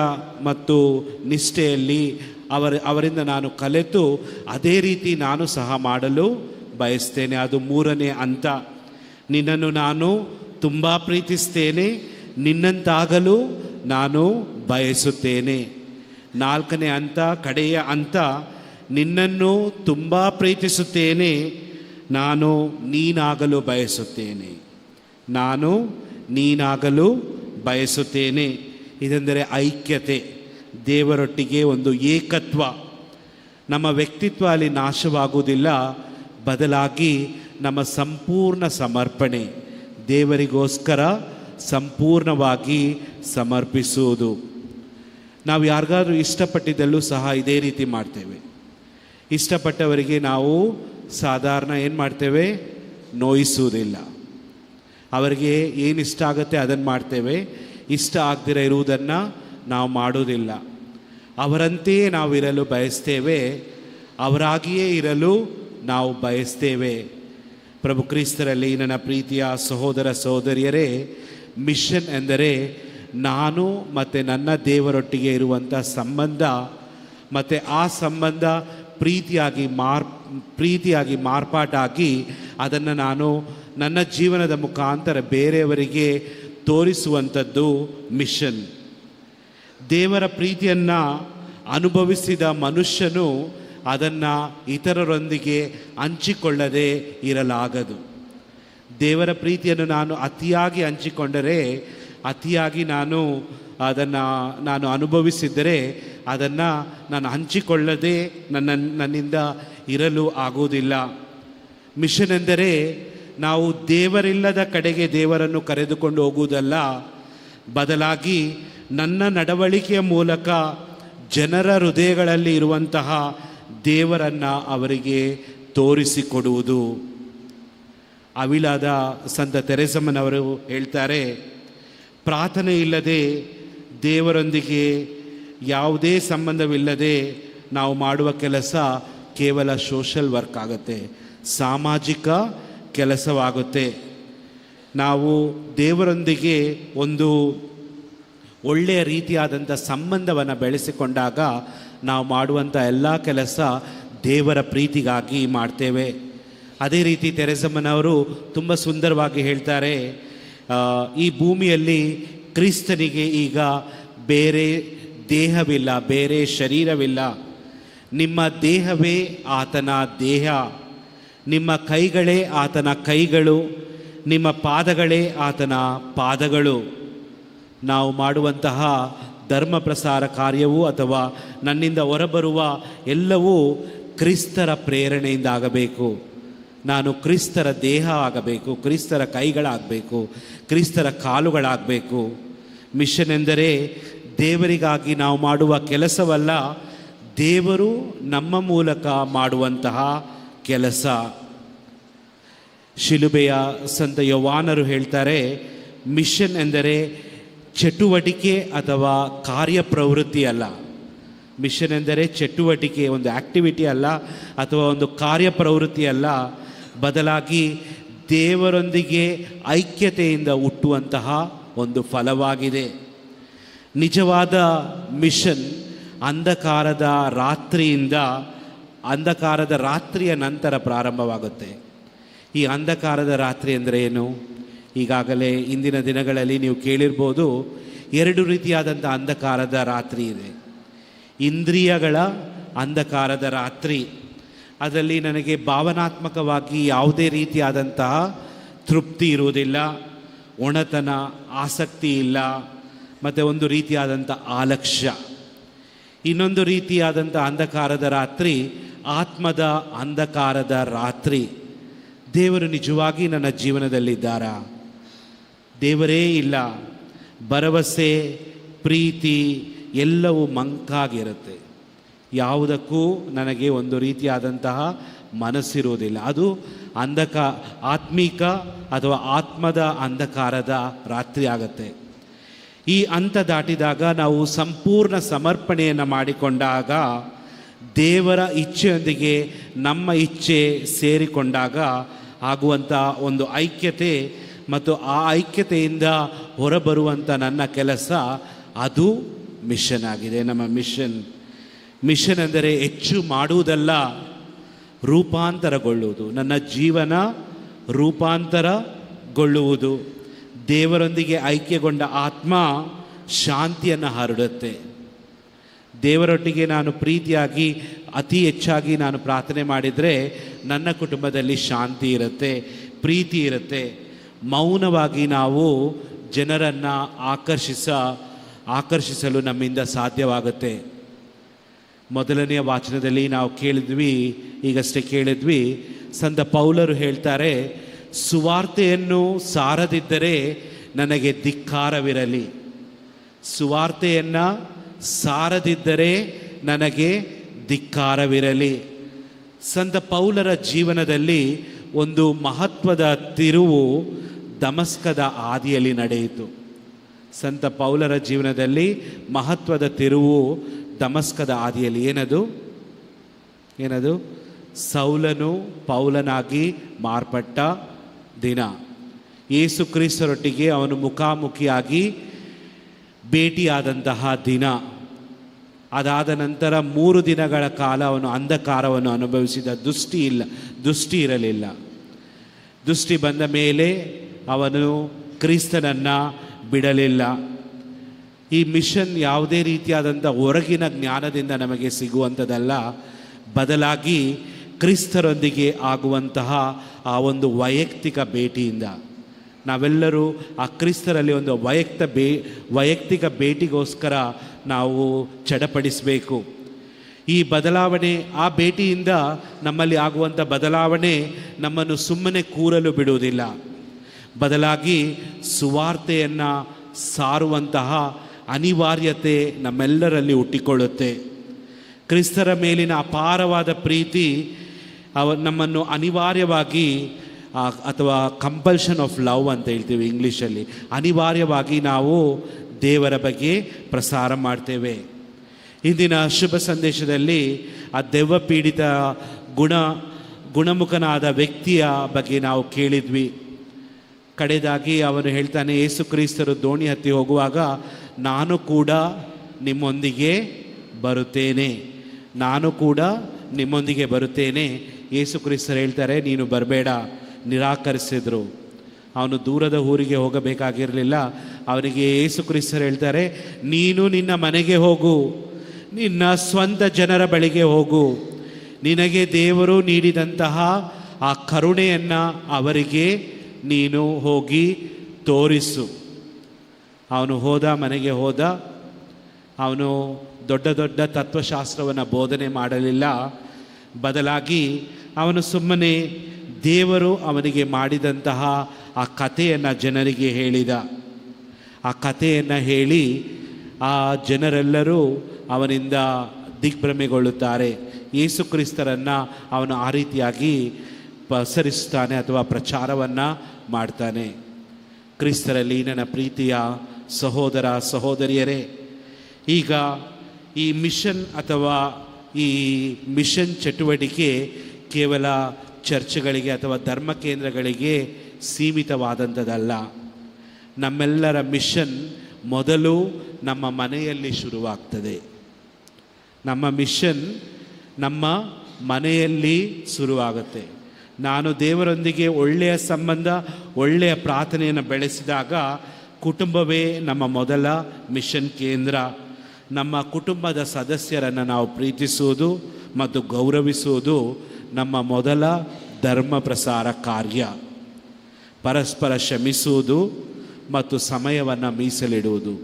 ಮತ್ತು ನಿಷ್ಠೆಯಲ್ಲಿ ಅವರಿಂದ ನಾನು ಕಲಿತು ಅದೇ ರೀತಿ ನಾನು ಸಹ ಮಾಡಲು ಬಯಸ್ತೇನೆ. ಅದು ಮೂರನೇ ಹಂತ. ನಿನ್ನನ್ನು ನಾನು ತುಂಬ ಪ್ರೀತಿಸ್ತೇನೆ, ನಿನ್ನಂತಾಗಲು ನಾನು ಬಯಸುತ್ತೇನೆ. ನಾಲ್ಕನೇ ಹಂತ, ಕಡೆಯ ಹಂತ, ನಿನ್ನನ್ನು ತುಂಬ ಪ್ರೀತಿಸುತ್ತೇನೆ, ನಾನು ನೀನಾಗಲು ಬಯಸುತ್ತೇನೆ. ನಾನು ನೀನಾಗಲು ಬಯಸುತ್ತೇನೆ. ಇದೆಂದರೆ ಐಕ್ಯತೆ, ದೇವರೊಟ್ಟಿಗೆ ಒಂದು ಏಕತ್ವ. ನಮ್ಮ ವ್ಯಕ್ತಿತ್ವ ಅಲ್ಲಿ ನಾಶವಾಗುವುದಿಲ್ಲ, ಬದಲಾಗಿ ನಮ್ಮ ಸಂಪೂರ್ಣ ಸಮರ್ಪಣೆ ದೇವರಿಗೋಸ್ಕರ ಸಂಪೂರ್ಣವಾಗಿ ಸಮರ್ಪಿಸುವುದು. ನಾವು ಯಾರಿಗಾದ್ರೂ ಇಷ್ಟಪಟ್ಟಿದ್ದಲ್ಲೂ ಸಹ ಇದೇ ರೀತಿ ಮಾಡ್ತೇವೆ. ಇಷ್ಟಪಟ್ಟವರಿಗೆ ನಾವು ಸಾಧಾರಣ ಏನು ಮಾಡ್ತೇವೆ? ನೋಯಿಸುವುದಿಲ್ಲ. ಅವರಿಗೆ ಏನು ಇಷ್ಟ ಆಗುತ್ತೆ ಅದನ್ನು ಮಾಡ್ತೇವೆ, ಇಷ್ಟ ಆಗದಿರ ಇರುವುದನ್ನು ನಾವು ಮಾಡೋದಿಲ್ಲ. ಅವರಂತೆಯೇ ನಾವು ಇರಲು ಬಯಸ್ತೇವೆ, ಅವರಾಗಿಯೇ ಇರಲು ನಾವು ಬಯಸ್ತೇವೆ. ಪ್ರಭು ಕ್ರಿಸ್ತರಲ್ಲಿ ನನ್ನ ಪ್ರೀತಿಯ ಸಹೋದರ ಸಹೋದರಿಯರೇ, ಮಿಷನ್ ಎಂದರೆ ನಾನು ಮತ್ತು ನನ್ನ ದೇವರೊಟ್ಟಿಗೆ ಇರುವಂಥ ಸಂಬಂಧ, ಮತ್ತು ಆ ಸಂಬಂಧ ಪ್ರೀತಿಯಾಗಿ ಮಾರ್ಪಾಟಾಗಿ ಅದನ್ನು ನಾನು ನನ್ನ ಜೀವನದ ಮುಖಾಂತರ ಬೇರೆಯವರಿಗೆ ತೋರಿಸುವಂಥದ್ದು ಮಿಷನ್. ದೇವರ ಪ್ರೀತಿಯನ್ನು ಅನುಭವಿಸಿದ ಮನುಷ್ಯನು ಅದನ್ನು ಇತರರೊಂದಿಗೆ ಹಂಚಿಕೊಳ್ಳದೆ ಇರಲಾಗದು. ದೇವರ ಪ್ರೀತಿಯನ್ನು ನಾನು ಅತಿಯಾಗಿ ಹಂಚಿಕೊಂಡರೆ, ಅತಿಯಾಗಿ ನಾನು ಅನುಭವಿಸಿದರೆ ಅದನ್ನು ನಾನು ಹಂಚಿಕೊಳ್ಳದೆ ನನ್ನಿಂದ ಇರಲು ಆಗುವುದಿಲ್ಲ. ಮಿಷನ್ ಎಂದರೆ ನಾವು ದೇವರಿಲ್ಲದ ಕಡೆಗೆ ದೇವರನ್ನು ಕರೆದುಕೊಂಡು ಹೋಗುವುದಲ್ಲ, ಬದಲಾಗಿ ನನ್ನ ನಡವಳಿಕೆಯ ಮೂಲಕ ಜನರ ಹೃದಯಗಳಲ್ಲಿ ಇರುವಂತಹ ದೇವರನ್ನು ಅವರಿಗೆ ತೋರಿಸಿಕೊಡುವುದು. ಅವಿಲಾದ ಸಂತ ತೆರೆಸಮ್ಮನವರು ಹೇಳ್ತಾರೆ, ಪ್ರಾರ್ಥನೆ ಇಲ್ಲದೆ, ದೇವರೊಂದಿಗೆ ಯಾವುದೇ ಸಂಬಂಧವಿಲ್ಲದೆ ನಾವು ಮಾಡುವ ಕೆಲಸ ಕೇವಲ ಸೋಷಲ್ ವರ್ಕ್ ಆಗುತ್ತೆ, ಸಾಮಾಜಿಕ ಕೆಲಸವಾಗುತ್ತೆ. ನಾವು ದೇವರೊಂದಿಗೆ ಒಂದು ಒಳ್ಳೆಯ ರೀತಿಯಾದಂಥ ಸಂಬಂಧವನ್ನು ಬೆಳೆಸಿಕೊಂಡಾಗ ನಾವು ಮಾಡುವಂಥ ಎಲ್ಲ ಕೆಲಸ ದೇವರ ಪ್ರೀತಿಗಾಗಿ ಮಾಡ್ತೇವೆ. ಅದೇ ರೀತಿ ತೆರೆಸಮ್ಮನವರು ತುಂಬ ಸುಂದರವಾಗಿ ಹೇಳ್ತಾರೆ, ಈ ಭೂಮಿಯಲ್ಲಿ ಕ್ರಿಸ್ತನಿಗೆ ಈಗ ಬೇರೆ ದೇಹವಿಲ್ಲ, ಬೇರೆ ಶರೀರವಿಲ್ಲ. ನಿಮ್ಮ ದೇಹವೇ ಆತನ ದೇಹ, ನಿಮ್ಮ ಕೈಗಳೇ ಆತನ ಕೈಗಳು, ನಿಮ್ಮ ಪಾದಗಳೇ ಆತನ ಪಾದಗಳು. ನಾವು ಮಾಡುವಂತಹ ಧರ್ಮ ಪ್ರಸಾರ ಕಾರ್ಯವೂ ಅಥವಾ ನನ್ನಿಂದ ಹೊರಬರುವ ಎಲ್ಲವೂ ಕ್ರಿಸ್ತರ ಪ್ರೇರಣೆಯಿಂದ ಆಗಬೇಕು. ನಾನು ಕ್ರಿಸ್ತರ ದೇಹ ಆಗಬೇಕು, ಕ್ರಿಸ್ತರ ಕೈಗಳಾಗಬೇಕು, ಕ್ರಿಸ್ತರ ಕಾಲುಗಳಾಗಬೇಕು. ಮಿಷನ್ ಎಂದರೆ ದೇವರಿಗಾಗಿ ನಾವು ಮಾಡುವ ಕೆಲಸವಲ್ಲ, ದೇವರು ನಮ್ಮ ಮೂಲಕ ಮಾಡುವಂತಹ ಕೆಲಸ. ಶಿಲುಬೆಯ ಸಂತ ಯೋವಾನರು ಹೇಳ್ತಾರೆ, ಮಿಷನ್ ಎಂದರೆ ಚಟುವಟಿಕೆ ಅಥವಾ ಕಾರ್ಯಪ್ರವೃತ್ತಿ ಅಲ್ಲ. ಮಿಷನ್ ಎಂದರೆ ಚಟುವಟಿಕೆ, ಒಂದು ಆ್ಯಕ್ಟಿವಿಟಿ ಅಲ್ಲ, ಅಥವಾ ಒಂದು ಕಾರ್ಯಪ್ರವೃತ್ತಿ ಅಲ್ಲ, ಬದಲಾಗಿ ದೇವರೊಂದಿಗೆ ಐಕ್ಯತೆಯಿಂದ ಹುಟ್ಟುವಂತಹ ಒಂದು ಫಲವಾಗಿದೆ. ನಿಜವಾದ ಮಿಷನ್ ಅಂಧಕಾರದ ರಾತ್ರಿಯ ನಂತರ ಪ್ರಾರಂಭವಾಗುತ್ತೆ. ಈ ಅಂಧಕಾರದ ರಾತ್ರಿ ಅಂದರೆ ಏನು? ಈಗಾಗಲೇ ಇಂದಿನ ದಿನಗಳಲ್ಲಿ ನೀವು ಕೇಳಿರ್ಬೋದು, 2 ರೀತಿಯಾದಂಥ ಅಂಧಕಾರದ ರಾತ್ರಿ ಇದೆ. ಇಂದ್ರಿಯಗಳ ಅಂಧಕಾರದ ರಾತ್ರಿ, ಅದರಲ್ಲಿ ನನಗೆ ಭಾವನಾತ್ಮಕವಾಗಿ ಯಾವುದೇ ರೀತಿಯಾದಂತಹ ತೃಪ್ತಿ ಇರುವುದಿಲ್ಲ, ಒಣತನ, ಆಸಕ್ತಿ ಇಲ್ಲ, ಮತ್ತು ಒಂದು ರೀತಿಯಾದಂಥ ಆಲಕ್ಷ್ಯ. ಇನ್ನೊಂದು ರೀತಿಯಾದಂಥ ಅಂಧಕಾರದ ರಾತ್ರಿ ಆತ್ಮದ ಅಂಧಕಾರದ ರಾತ್ರಿ. ದೇವರು ನಿಜವಾಗಿ ನನ್ನ ಜೀವನದಲ್ಲಿದ್ದಾರಾ? ದೇವರೇ ಇಲ್ಲ. ಭರವಸೆ, ಪ್ರೀತಿ, ಎಲ್ಲವೂ ಮಂಕಾಗಿರುತ್ತೆ. ಯಾವುದಕ್ಕೂ ನನಗೆ ಒಂದು ರೀತಿಯಾದಂತಹ ಮನಸ್ಸಿರುವುದಿಲ್ಲ. ಅದು ಆತ್ಮಿಕ ಅಥವಾ ಆತ್ಮದ ಅಂಧಕಾರದ ರಾತ್ರಿ ಆಗುತ್ತೆ. ಈ ಹಂತ ದಾಟಿದಾಗ ನಾವು ಸಂಪೂರ್ಣ ಸಮರ್ಪಣೆಯನ್ನು ಮಾಡಿಕೊಂಡಾಗ, ದೇವರ ಇಚ್ಛೆಯೊಂದಿಗೆ ನಮ್ಮ ಇಚ್ಛೆ ಸೇರಿಕೊಂಡಾಗ ಆಗುವಂಥ ಒಂದು ಐಕ್ಯತೆ ಮತ್ತು ಆ ಐಕ್ಯತೆಯಿಂದ ಹೊರಬರುವಂಥ ನನ್ನ ಕೆಲಸ, ಅದು ಮಿಷನ್ ಆಗಿದೆ. ನಮ್ಮ ಮಿಷನ್ ಅಂದರೆ ಹೆಚ್ಚು ಮಾಡುವುದಲ್ಲ, ರೂಪಾಂತರಗೊಳ್ಳುವುದು. ನನ್ನ ಜೀವನ ರೂಪಾಂತರಗೊಳ್ಳುವುದು. ದೇವರೊಂದಿಗೆ ಐಕ್ಯಗೊಂಡ ಆತ್ಮ ಶಾಂತಿಯನ್ನು ಹರಡುತ್ತೆ. ದೇವರೊಟ್ಟಿಗೆ ನಾನು ಪ್ರೀತಿಯಾಗಿ ಅತಿ ಹೆಚ್ಚಾಗಿ ನಾನು ಪ್ರಾರ್ಥನೆ ಮಾಡಿದರೆ ನನ್ನ ಕುಟುಂಬದಲ್ಲಿ ಶಾಂತಿ ಇರುತ್ತೆ, ಪ್ರೀತಿ ಇರುತ್ತೆ. ಮೌನವಾಗಿ ನಾವು ಜನರನ್ನು ಆಕರ್ಷಿಸಲು ನಮ್ಮಿಂದ ಸಾಧ್ಯವಾಗುತ್ತೆ. ಮೊದಲನೆಯ ವಾಚನದಲ್ಲಿ ನಾವು ಈಗಷ್ಟೇ ಕೇಳಿದ್ವಿ, ಸಂತ ಪೌಲರು ಹೇಳ್ತಾರೆ, ಸುವಾರ್ತೆಯನ್ನು ಸಾರದಿದ್ದರೆ ನನಗೆ ಧಿಕ್ಕಾರವಿರಲಿ. ಸುವಾರ್ತೆಯನ್ನು ಸಾರದಿದ್ದರೆ ನನಗೆ ಧಿಕ್ಕಾರವಿರಲಿ. ಸಂತ ಪೌಲರ ಜೀವನದಲ್ಲಿ ಒಂದು ಮಹತ್ವದ ತಿರುವು ದಮಸ್ಕದ ಹಾದಿಯಲ್ಲಿ ನಡೆಯಿತು. ಸಂತ ಪೌಲರ ಜೀವನದಲ್ಲಿ ಮಹತ್ವದ ತಿರುವು ದಮಸ್ಕದ ಹಾದಿಯಲ್ಲಿ. ಏನದು? ಸೌಲನು ಪೌಲನಾಗಿ ಮಾರ್ಪಟ್ಟ ದಿನ. ಯೇಸು ಕ್ರಿಸ್ತರೊಟ್ಟಿಗೆ ಅವನು ಮುಖಾಮುಖಿಯಾಗಿ ಭೇಟಿಯಾದಂತಹ ದಿನ. ಅದಾದ ನಂತರ 3 ದಿನಗಳ ಕಾಲ ಅವನು ಅಂಧಕಾರವನ್ನು ಅನುಭವಿಸಿದ. ದೃಷ್ಟಿ ಇರಲಿಲ್ಲ. ದೃಷ್ಟಿ ಬಂದ ಮೇಲೆ ಅವನು ಕ್ರಿಸ್ತನನ್ನು ಬಿಡಲಿಲ್ಲ. ಈ ಮಿಷನ್ ಯಾವುದೇ ರೀತಿಯಾದಂಥ ಹೊರಗಿನ ಜ್ಞಾನದಿಂದ ನಮಗೆ ಸಿಗುವಂಥದ್ದಲ್ಲ, ಬದಲಾಗಿ ಕ್ರಿಸ್ತರೊಂದಿಗೆ ಆಗುವಂತಹ ಆ ಒಂದು ವೈಯಕ್ತಿಕ ಭೇಟಿಯಿಂದ ನಾವೆಲ್ಲರೂ ಆ ಕ್ರಿಸ್ತರಲ್ಲಿ ಒಂದು ವೈಯಕ್ತಿಕ ಭೇಟಿಗೋಸ್ಕರ ನಾವು ಚಡಪಡಿಸಬೇಕು. ಈ ಬದಲಾವಣೆ, ಆ ಭೇಟಿಯಿಂದ ನಮ್ಮಲ್ಲಿ ಆಗುವಂಥ ಬದಲಾವಣೆ ನಮ್ಮನ್ನು ಸುಮ್ಮನೆ ಕೂರಲು ಬಿಡುವುದಿಲ್ಲ, ಬದಲಾಗಿ ಸುವಾರ್ತೆಯನ್ನು ಸಾರುವಂತಹ ಅನಿವಾರ್ಯತೆ ನಮ್ಮೆಲ್ಲರಲ್ಲಿ ಹುಟ್ಟಿಕೊಳ್ಳುತ್ತೆ. ಕ್ರಿಸ್ತರ ಮೇಲಿನ ಅಪಾರವಾದ ಪ್ರೀತಿ ನಮ್ಮನ್ನು ಅನಿವಾರ್ಯವಾಗಿ, ಅಥವಾ ಕಂಪಲ್ಷನ್ ಆಫ್ ಲವ್ ಅಂತ ಹೇಳ್ತೀವಿ ಇಂಗ್ಲೀಷಲ್ಲಿ, ಅನಿವಾರ್ಯವಾಗಿ ನಾವು ದೇವರ ಬಗ್ಗೆ ಪ್ರಸಾರ ಮಾಡ್ತೇವೆ. ಇಂದಿನ ಶುಭ ಸಂದೇಶದಲ್ಲಿ ಆ ದೆವ್ವ ಪೀಡಿತ ಗುಣಮುಖನಾದ ವ್ಯಕ್ತಿಯ ಬಗ್ಗೆ ನಾವು ಕೇಳಿದ್ವಿ. ಕಡೆದಾಗಿ ಅವನು ಹೇಳ್ತಾನೆ, ಯೇಸು ಕ್ರಿಸ್ತರು ದೋಣಿ ಹತ್ತಿ ಹೋಗುವಾಗ ನಾನು ಕೂಡ ನಿಮ್ಮೊಂದಿಗೆ ಬರುತ್ತೇನೆ. ಯೇಸು ಕ್ರಿಸ್ತರು ಹೇಳ್ತಾರೆ, ನೀನು ಬರಬೇಡ, ನಿರಾಕರಿಸಿದ್ರು. ಅವನು ದೂರದ ಊರಿಗೆ ಹೋಗಬೇಕಾಗಿರಲಿಲ್ಲ. ಅವನಿಗೆ ಯೇಸು ಕ್ರಿಸ್ತರು ಹೇಳ್ತಾರೆ, ನೀನು ನಿನ್ನ ಮನೆಗೆ ಹೋಗು, ನಿನ್ನ ಸ್ವಂತ ಜನರ ಬಳಿಗೆ ಹೋಗು, ನಿನಗೆ ದೇವರು ನೀಡಿದಂತಹ ಆ ಕರುಣೆಯನ್ನು ಅವರಿಗೆ ನೀನು ಹೋಗಿ ತೋರಿಸು. ಅವನು ಮನೆಗೆ ಹೋದ. ಅವನು ದೊಡ್ಡ ದೊಡ್ಡ ತತ್ವಶಾಸ್ತ್ರವನ್ನು ಬೋಧನೆ ಮಾಡಲಿಲ್ಲ, ಬದಲಾಗಿ ಅವನು ಸುಮ್ಮನೆ ದೇವರು ಅವನಿಗೆ ಮಾಡಿದಂತಹ ಆ ಕಥೆಯನ್ನು ಜನರಿಗೆ ಹೇಳಿದ. ಆ ಕಥೆಯನ್ನು ಹೇಳಿ ಆ ಜನರೆಲ್ಲರೂ ಅವನಿಂದ ದಿಗ್ಭ್ರಮೆಗೊಳ್ಳುತ್ತಾರೆ. ಯೇಸು ಕ್ರಿಸ್ತರನ್ನು ಅವನು ಆ ರೀತಿಯಾಗಿ ಪಸರಿಸ್ತಾನೆ ಅಥವಾ ಪ್ರಚಾರವನ್ನು ಮಾಡ್ತಾನೆ. ಕ್ರಿಸ್ತರಲ್ಲಿ ನನ್ನ ಪ್ರೀತಿಯ ಸಹೋದರ ಸಹೋದರಿಯರೇ, ಈಗ ಈ ಮಿಷನ್ ಅಥವಾ ಈ ಮಿಷನ್ ಚಟುವಟಿಕೆ ಕೇವಲ ಚರ್ಚ್ಗಳಿಗೆ ಅಥವಾ ಧರ್ಮ ಕೇಂದ್ರಗಳಿಗೆ ಸೀಮಿತವಾದಂಥದ್ದಲ್ಲ. ನಮ್ಮೆಲ್ಲರ ಮಿಷನ್ ಮೊದಲು ನಮ್ಮ ಮನೆಯಲ್ಲಿ ಶುರುವಾಗ್ತದೆ. ನಮ್ಮ ಮಿಷನ್ ನಮ್ಮ ಮನೆಯಲ್ಲಿ ಶುರುವಾಗುತ್ತೆ. ನಾನು ದೇವರೊಂದಿಗೆ ಒಳ್ಳೆಯ ಸಂಬಂಧ, ಒಳ್ಳೆಯ ಪ್ರಾರ್ಥನೆಯನ್ನು ಬೆಳೆಸಿದಾಗ ಕುಟುಂಬವೇ ನಮ್ಮ ಮೊದಲ ಮಿಷನ್ ಕೇಂದ್ರ. ನಮ್ಮ ಕುಟುಂಬದ ಸದಸ್ಯರನ್ನು ನಾವು ಪ್ರೀತಿಸುವುದು ಮತ್ತು ಗೌರವಿಸುವುದು ನಮ್ಮ ಮೊದಲ ಧರ್ಮ ಪ್ರಸಾರ ಕಾರ್ಯ. ಪರಸ್ಪರ ಶ್ರಮಿಸುವುದು ಮತ್ತು ಸಮಯವನ್ನು ಮೀಸಲಿಡುವುದು.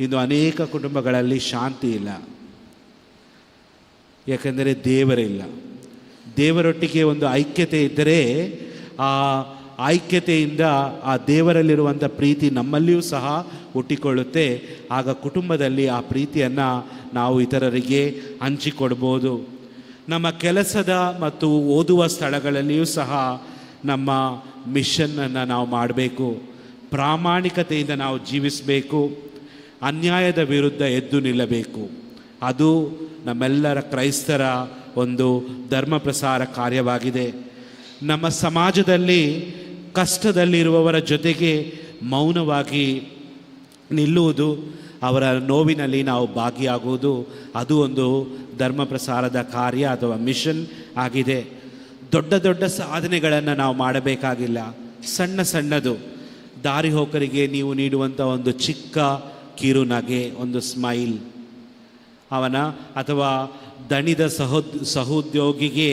ಇಂದು ಅನೇಕ ಕುಟುಂಬಗಳಲ್ಲಿ ಶಾಂತಿ ಇಲ್ಲ, ಯಾಕೆಂದರೆ ದೇವರಿಲ್ಲ. ದೇವರೊಟ್ಟಿಗೆ ಒಂದು ಐಕ್ಯತೆ ಇದ್ದರೆ ಆ ಐಕ್ಯತೆಯಿಂದ ಆ ದೇವರಲ್ಲಿರುವಂಥ ಪ್ರೀತಿ ನಮ್ಮಲ್ಲಿಯೂ ಸಹ ಹುಟ್ಟಿಕೊಳ್ಳುತ್ತೆ. ಆಗ ಕುಟುಂಬದಲ್ಲಿ ಆ ಪ್ರೀತಿಯನ್ನು ನಾವು ಇತರರಿಗೆ ಹಂಚಿಕೊಡ್ಬೋದು. ನಮ್ಮ ಕೆಲಸದ ಮತ್ತು ಓದುವ ಸ್ಥಳಗಳಲ್ಲಿಯೂ ಸಹ ನಮ್ಮ ಮಿಷನ್ನನ್ನು ನಾವು ಮಾಡಬೇಕು. ಪ್ರಾಮಾಣಿಕತೆಯಿಂದ ನಾವು ಜೀವಿಸಬೇಕು. ಅನ್ಯಾಯದ ವಿರುದ್ಧ ಎದ್ದು ನಿಲ್ಲಬೇಕು. ಅದು ನಮ್ಮೆಲ್ಲರ ಕ್ರೈಸ್ತರ ಒಂದು ಧರ್ಮ ಪ್ರಸಾರ ಕಾರ್ಯವಾಗಿದೆ. ನಮ್ಮ ಸಮಾಜದಲ್ಲಿ ಕಷ್ಟದಲ್ಲಿರುವವರ ಜೊತೆಗೆ ಮೌನವಾಗಿ ನಿಲ್ಲುವುದು, ಅವರ ನೋವಿನಲ್ಲಿ ನಾವು ಭಾಗಿಯಾಗುವುದು, ಅದು ಒಂದು ಧರ್ಮ ಪ್ರಸಾರದ ಕಾರ್ಯ ಅಥವಾ ಮಿಷನ್ ಆಗಿದೆ. ದೊಡ್ಡ ದೊಡ್ಡ ಸಾಧನೆಗಳನ್ನು ನಾವು ಮಾಡಬೇಕಾಗಿಲ್ಲ. ಸಣ್ಣ ಸಣ್ಣದು ದಾರಿ ಹೋಕರಿಗೆ ನೀವು ನೀಡುವಂಥ ಒಂದು ಚಿಕ್ಕ ಕಿರುನಗೆ, ಒಂದು ಸ್ಮೈಲ್, ಅವನ ಅಥವಾ ದಣಿದ ಸಹೋದ್ಯೋಗಿಗೆ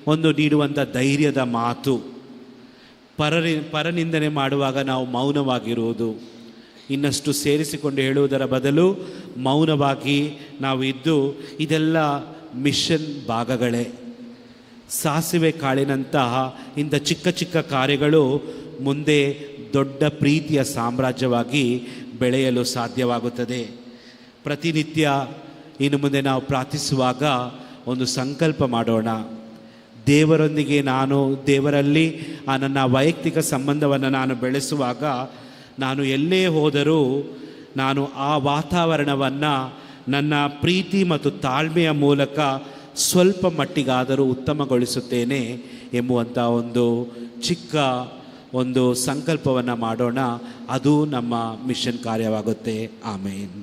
ಒಂದು ನೀಡುವಂಥ ಧೈರ್ಯದ ಮಾತು, ಪರನಿಂದನೆ ಮಾಡುವಾಗ ನಾವು ಮೌನವಾಗಿರುವುದು, ಇನ್ನಷ್ಟು ಸೇರಿಸಿಕೊಂಡು ಹೇಳುವುದರ ಬದಲು ಮೌನವಾಗಿ ನಾವು ಇದ್ದು, ಇದೆಲ್ಲ ಮಿಷನ್ ಭಾಗಗಳೇ. ಸಾಸಿವೆ ಕಾಳಿನಂತಹ ಇಂಥ ಚಿಕ್ಕ ಚಿಕ್ಕ ಕಾರ್ಯಗಳು ಮುಂದೆ ದೊಡ್ಡ ಪ್ರೀತಿಯ ಸಾಮ್ರಾಜ್ಯವಾಗಿ ಬೆಳೆಯಲು ಸಾಧ್ಯವಾಗುತ್ತದೆ. ಪ್ರತಿನಿತ್ಯ ಇನ್ನು ಮುಂದೆ ನಾವು ಪ್ರಾರ್ಥಿಸುವಾಗ ಒಂದು ಸಂಕಲ್ಪ ಮಾಡೋಣ. ದೇವರೊಂದಿಗೆ ದೇವರಲ್ಲಿ ನನ್ನ ವೈಯಕ್ತಿಕ ಸಂಬಂಧವನ್ನು ನಾನು ಬೆಳೆಸುವಾಗ, ನಾನು ಎಲ್ಲೇ ಹೋದರೂ ನಾನು ಆ ವಾತಾವರಣವನ್ನು ನನ್ನ ಪ್ರೀತಿ ಮತ್ತು ತಾಳ್ಮೆಯ ಮೂಲಕ ಸ್ವಲ್ಪ ಮಟ್ಟಿಗಾದರೂ ಉತ್ತಮಗೊಳಿಸುತ್ತೇನೆ ಎಂಬುವಂಥ ಒಂದು ಚಿಕ್ಕ ಒಂದು ಸಂಕಲ್ಪವನ್ನು ಮಾಡೋಣ. ಅದು ನಮ್ಮ ಮಿಷನ್ ಕಾರ್ಯವಾಗುತ್ತೆ. ಆಮೇನ್.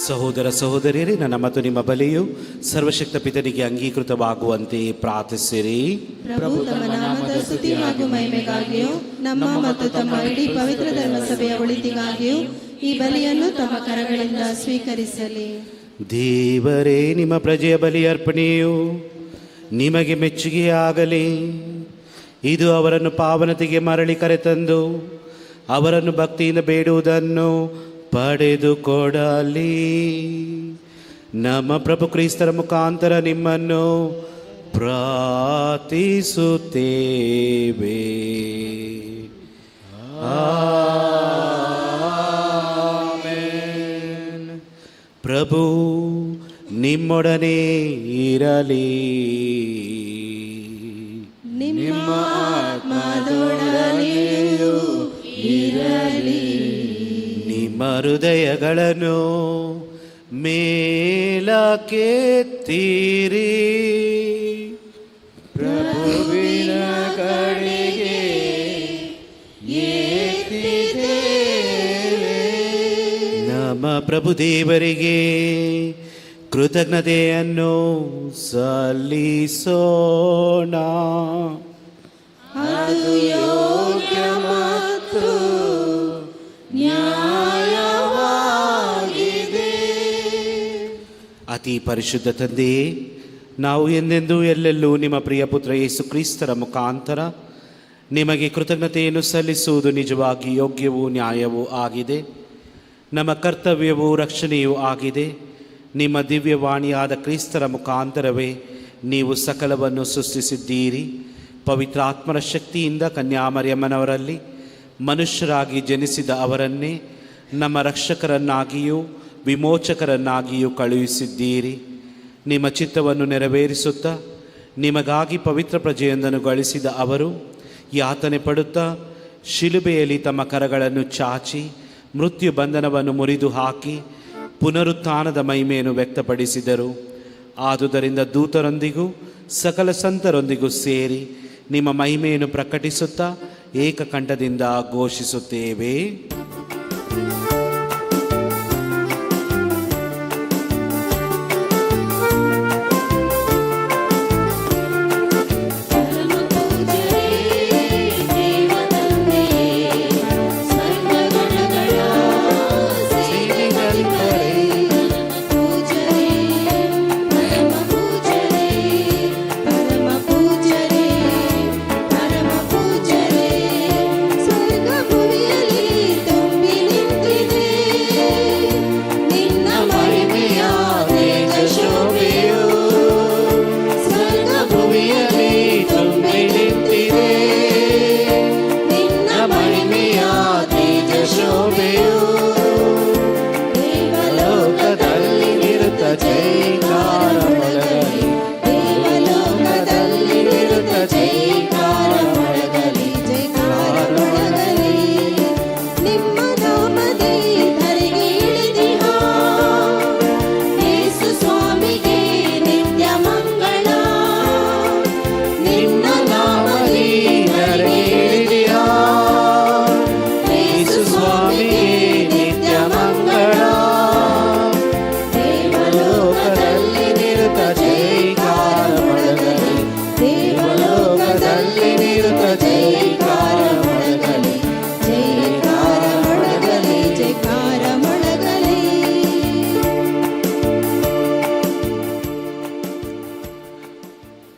ಸಹೋದರ ಸಹೋದರಿಯರೇ, ನನ್ನ ಮತ್ತು ನಿಮ್ಮ ಬಲಿಯು ಸರ್ವಶಕ್ತ ಪಿತನಿಗೆ ಅಂಗೀಕೃತವಾಗುವಂತೆ ಪ್ರಾರ್ಥಿಸಿರಿ. ಪ್ರಭು ತಮ್ಮ ನಾಮದ ಸ್ತುತಿ ಹಾಗೂ ಮಹಿಮೆಗಾಗಿಯೂ ನಮ್ಮ ಮತ್ತು ತಮ್ಮ ಇಡೀ ಪವಿತ್ರ ಧರ್ಮ ಸಭೆಯ ಒಳಿತಿಗಾಗಿಯೂ ಈ ಬಲಿಯನ್ನು ತಮ್ಮ ಕರಗಳಿಂದ ಸ್ವೀಕರಿಸಲಿ. ದೇವರೇ, ನಿಮ್ಮ ಪ್ರಜೆಯ ಬಲಿ ಅರ್ಪಣೆಯು ನಿಮಗೆ ಮೆಚ್ಚುಗೆಯಾಗಲಿ. ಇದು ಅವರನ್ನು ಪಾವನತೆಗೆ ಮರಳಿ ಕರೆತಂದು ಅವರನ್ನು ಭಕ್ತಿಯಿಂದ ಬೇಡುವುದನ್ನು ಪಡೆದುಕೊಡಲಿ. ನಮ್ಮ ಪ್ರಭು ಕ್ರಿಸ್ತರ ಮುಖಾಂತರ ನಿಮ್ಮನ್ನು ಪ್ರಾರ್ಥಿಸುತ್ತೇವೆ. ಆಮೆನ್. ಪ್ರಭು ನಿಮ್ಮೊಡನೆ ಇರಲಿ. ನಿಮ್ಮ ಆತ್ಮದೊಡನೆಯೂ ಇರಲಿ. ನಿಮ್ಮ ಹೃದಯಗಳನ್ನು ಮೇಲಕ್ಕೆತ್ತಿರಿ. ಪ್ರಭುವಿನ ಕಡೆಗೆ ಎತ್ತಿದ್ದೇವೆ. ನಮ್ಮ ಪ್ರಭು ದೇವರಿಗೆ ಕೃತಜ್ಞತೆಯನ್ನು ಸಲ್ಲಿಸೋಣ. ಅದು ಯೋಗ್ಯ ಮತ್ತು ನ್ಯಾಯವಾಗಿದೆ. ಅತಿ ಪರಿಶುದ್ಧ ತಂದೆಯೇ, ನಾವು ಎಂದೆಂದೂ ಎಲ್ಲೆಲ್ಲೂ ನಿಮ್ಮ ಪ್ರಿಯ ಪುತ್ರ ಯೇಸು ಕ್ರಿಸ್ತರ ಮುಖಾಂತರ ನಿಮಗೆ ಕೃತಜ್ಞತೆಯನ್ನು ಸಲ್ಲಿಸುವುದು ನಿಜವಾಗಿ ಯೋಗ್ಯವೂ ನ್ಯಾಯವೂ ಆಗಿದೆ. ನಮ್ಮ ಕರ್ತವ್ಯವೂ ರಕ್ಷಣೆಯೂ ಆಗಿದೆ. ನಿಮ್ಮ ದಿವ್ಯವಾಣಿಯಾದ ಕ್ರಿಸ್ತರ ಮುಖಾಂತರವೇ ನೀವು ಸಕಲವನ್ನು ಸೃಷ್ಟಿಸಿದ್ದೀರಿ. ಪವಿತ್ರಾತ್ಮರ ಶಕ್ತಿಯಿಂದ ಕನ್ಯಾಮರಿಯಮ್ಮನವರಲ್ಲಿ ಮನುಷ್ಯರಾಗಿ ಜನಿಸಿದ ಅವರನ್ನೇ ನಮ್ಮ ರಕ್ಷಕರನ್ನಾಗಿಯೂ ವಿಮೋಚಕರನ್ನಾಗಿಯೂ ಕಳುಹಿಸಿದ್ದೀರಿ. ನಿಮ್ಮ ಚಿತ್ತವನ್ನು ನೆರವೇರಿಸುತ್ತಾ ನಿಮಗಾಗಿ ಪವಿತ್ರ ಪ್ರಜೆಯೊಂದನ್ನು ಗಳಿಸಿದ ಅವರು ಯಾತನೆ ಪಡುತ್ತಾ ಶಿಲುಬೆಯಲ್ಲಿ ತಮ್ಮ ಕರಗಳನ್ನು ಚಾಚಿ ಮೃತ್ಯು ಬಂಧನವನ್ನು ಮುರಿದು ಹಾಕಿ ಪುನರುತ್ಥಾನದ ಮಹಿಮೆಯನ್ನು ವ್ಯಕ್ತಪಡಿಸಿದರು. ಆದುದರಿಂದ ದೂತರೊಂದಿಗೂ ಸಕಲ ಸಂತರೊಂದಿಗೂ ಸೇರಿ ನಿಮ್ಮ ಮಹಿಮೆಯನ್ನು ಪ್ರಕಟಿಸುತ್ತಾ ಏಕಕಂಠದಿಂದ ಘೋಷಿಸುತ್ತೇವೆ.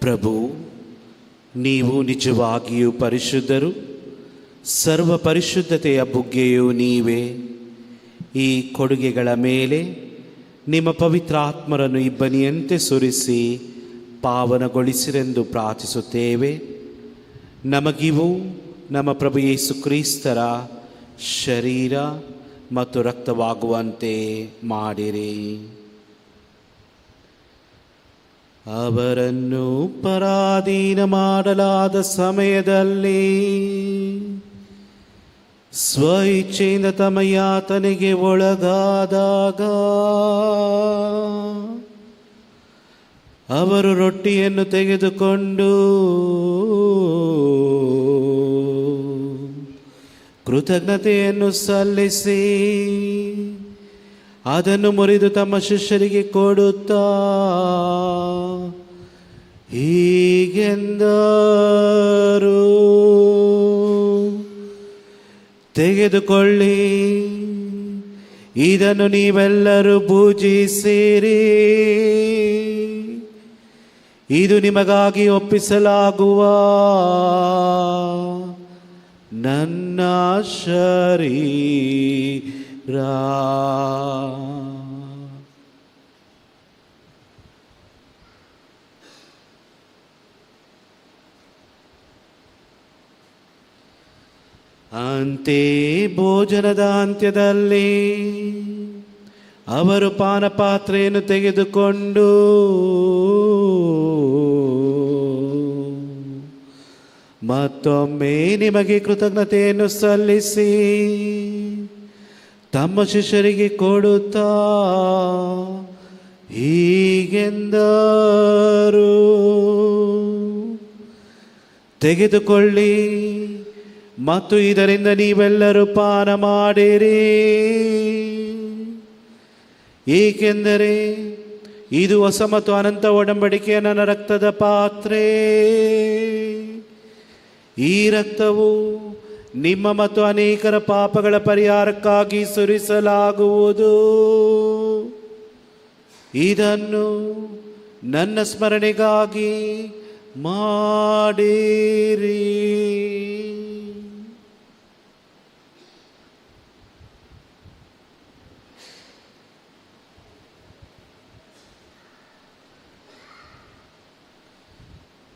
ಪ್ರಭು, ನೀವು ನಿಜವಾಗಿಯೂ ಪರಿಶುದ್ಧರು. ಸರ್ವ ಪರಿಶುದ್ಧತೆಯ ಬುಗ್ಗೆಯೂ ನೀವೇ. ಈ ಕೊಡುಗೆಗಳ ಮೇಲೆ ನಿಮ್ಮ ಪವಿತ್ರಾತ್ಮರನ್ನು ಇಬ್ಬನಿಯಂತೆ ಸುರಿಸಿ ಪಾವನಗೊಳಿಸಿರೆಂದು ಪ್ರಾರ್ಥಿಸುತ್ತೇವೆ. ನಮಗಿವು ನಮ್ಮ ಪ್ರಭು ಯೇಸು ಕ್ರಿಸ್ತರ ಶರೀರ ಮತ್ತು ರಕ್ತವಾಗುವಂತೆ ಮಾಡಿರಿ. ಅವರನ್ನು ಪರಾಧೀನ ಮಾಡಲಾದ ಸಮಯದಲ್ಲಿ ಸ್ವಇಚ್ಛೆಯಿಂದ ತಮ್ಮ ಯಾತನೆಗೆ ಒಳಗಾದಾಗ ಅವರು ರೊಟ್ಟಿಯನ್ನು ತೆಗೆದುಕೊಂಡು ಕೃತಜ್ಞತೆಯನ್ನು ಸಲ್ಲಿಸಿ ಅದನ್ನು ಮುರಿದು ತಮ್ಮ ಶಿಷ್ಯರಿಗೆ ಕೊಡುತ್ತಾ ಹೀಗೆಂದರು, ತೆಗೆದುಕೊಳ್ಳಿ, ಇದನ್ನು ನೀವೆಲ್ಲರೂ ಭುಜಿಸಿರಿ. ಇದು ನಿಮಗಾಗಿ ಒಪ್ಪಿಸಲಾಗುವ ನನ್ನ ಶರೀರ. ಅಂತೆಯೇ ಭೋಜನದ ಅಂತ್ಯದಲ್ಲಿ ಅವರು ಪಾನಪಾತ್ರೆಯನ್ನು ತೆಗೆದುಕೊಂಡು ಮತ್ತೊಮ್ಮೆ ನಿಮಗೆ ಕೃತಜ್ಞತೆಯನ್ನು ಸಲ್ಲಿಸಿ ತಮ್ಮ ಶಿಷ್ಯರಿಗೆ ಕೊಡುತ್ತಾ ಹೀಗೆಂದರು, ತೆಗೆದುಕೊಳ್ಳಿ ಮತ್ತು ಇದರಿಂದ ನೀವೆಲ್ಲರೂ ಪಾನ ಮಾಡಿರಿ. ಏಕೆಂದರೆ ಇದು ಹೊಸ ಮತ್ತು ಅನಂತ ಒಡಂಬಡಿಕೆಯ ನನ್ನ ರಕ್ತದ ಪಾತ್ರೆ. ಈ ರಕ್ತವು ನಿಮ್ಮ ಮತ್ತು ಅನೇಕರ ಪಾಪಗಳ ಪರಿಹಾರಕ್ಕಾಗಿ ಸುರಿಸಲಾಗುವುದು. ಇದನ್ನು ನನ್ನ ಸ್ಮರಣೆಗಾಗಿ ಮಾಡಿರಿ.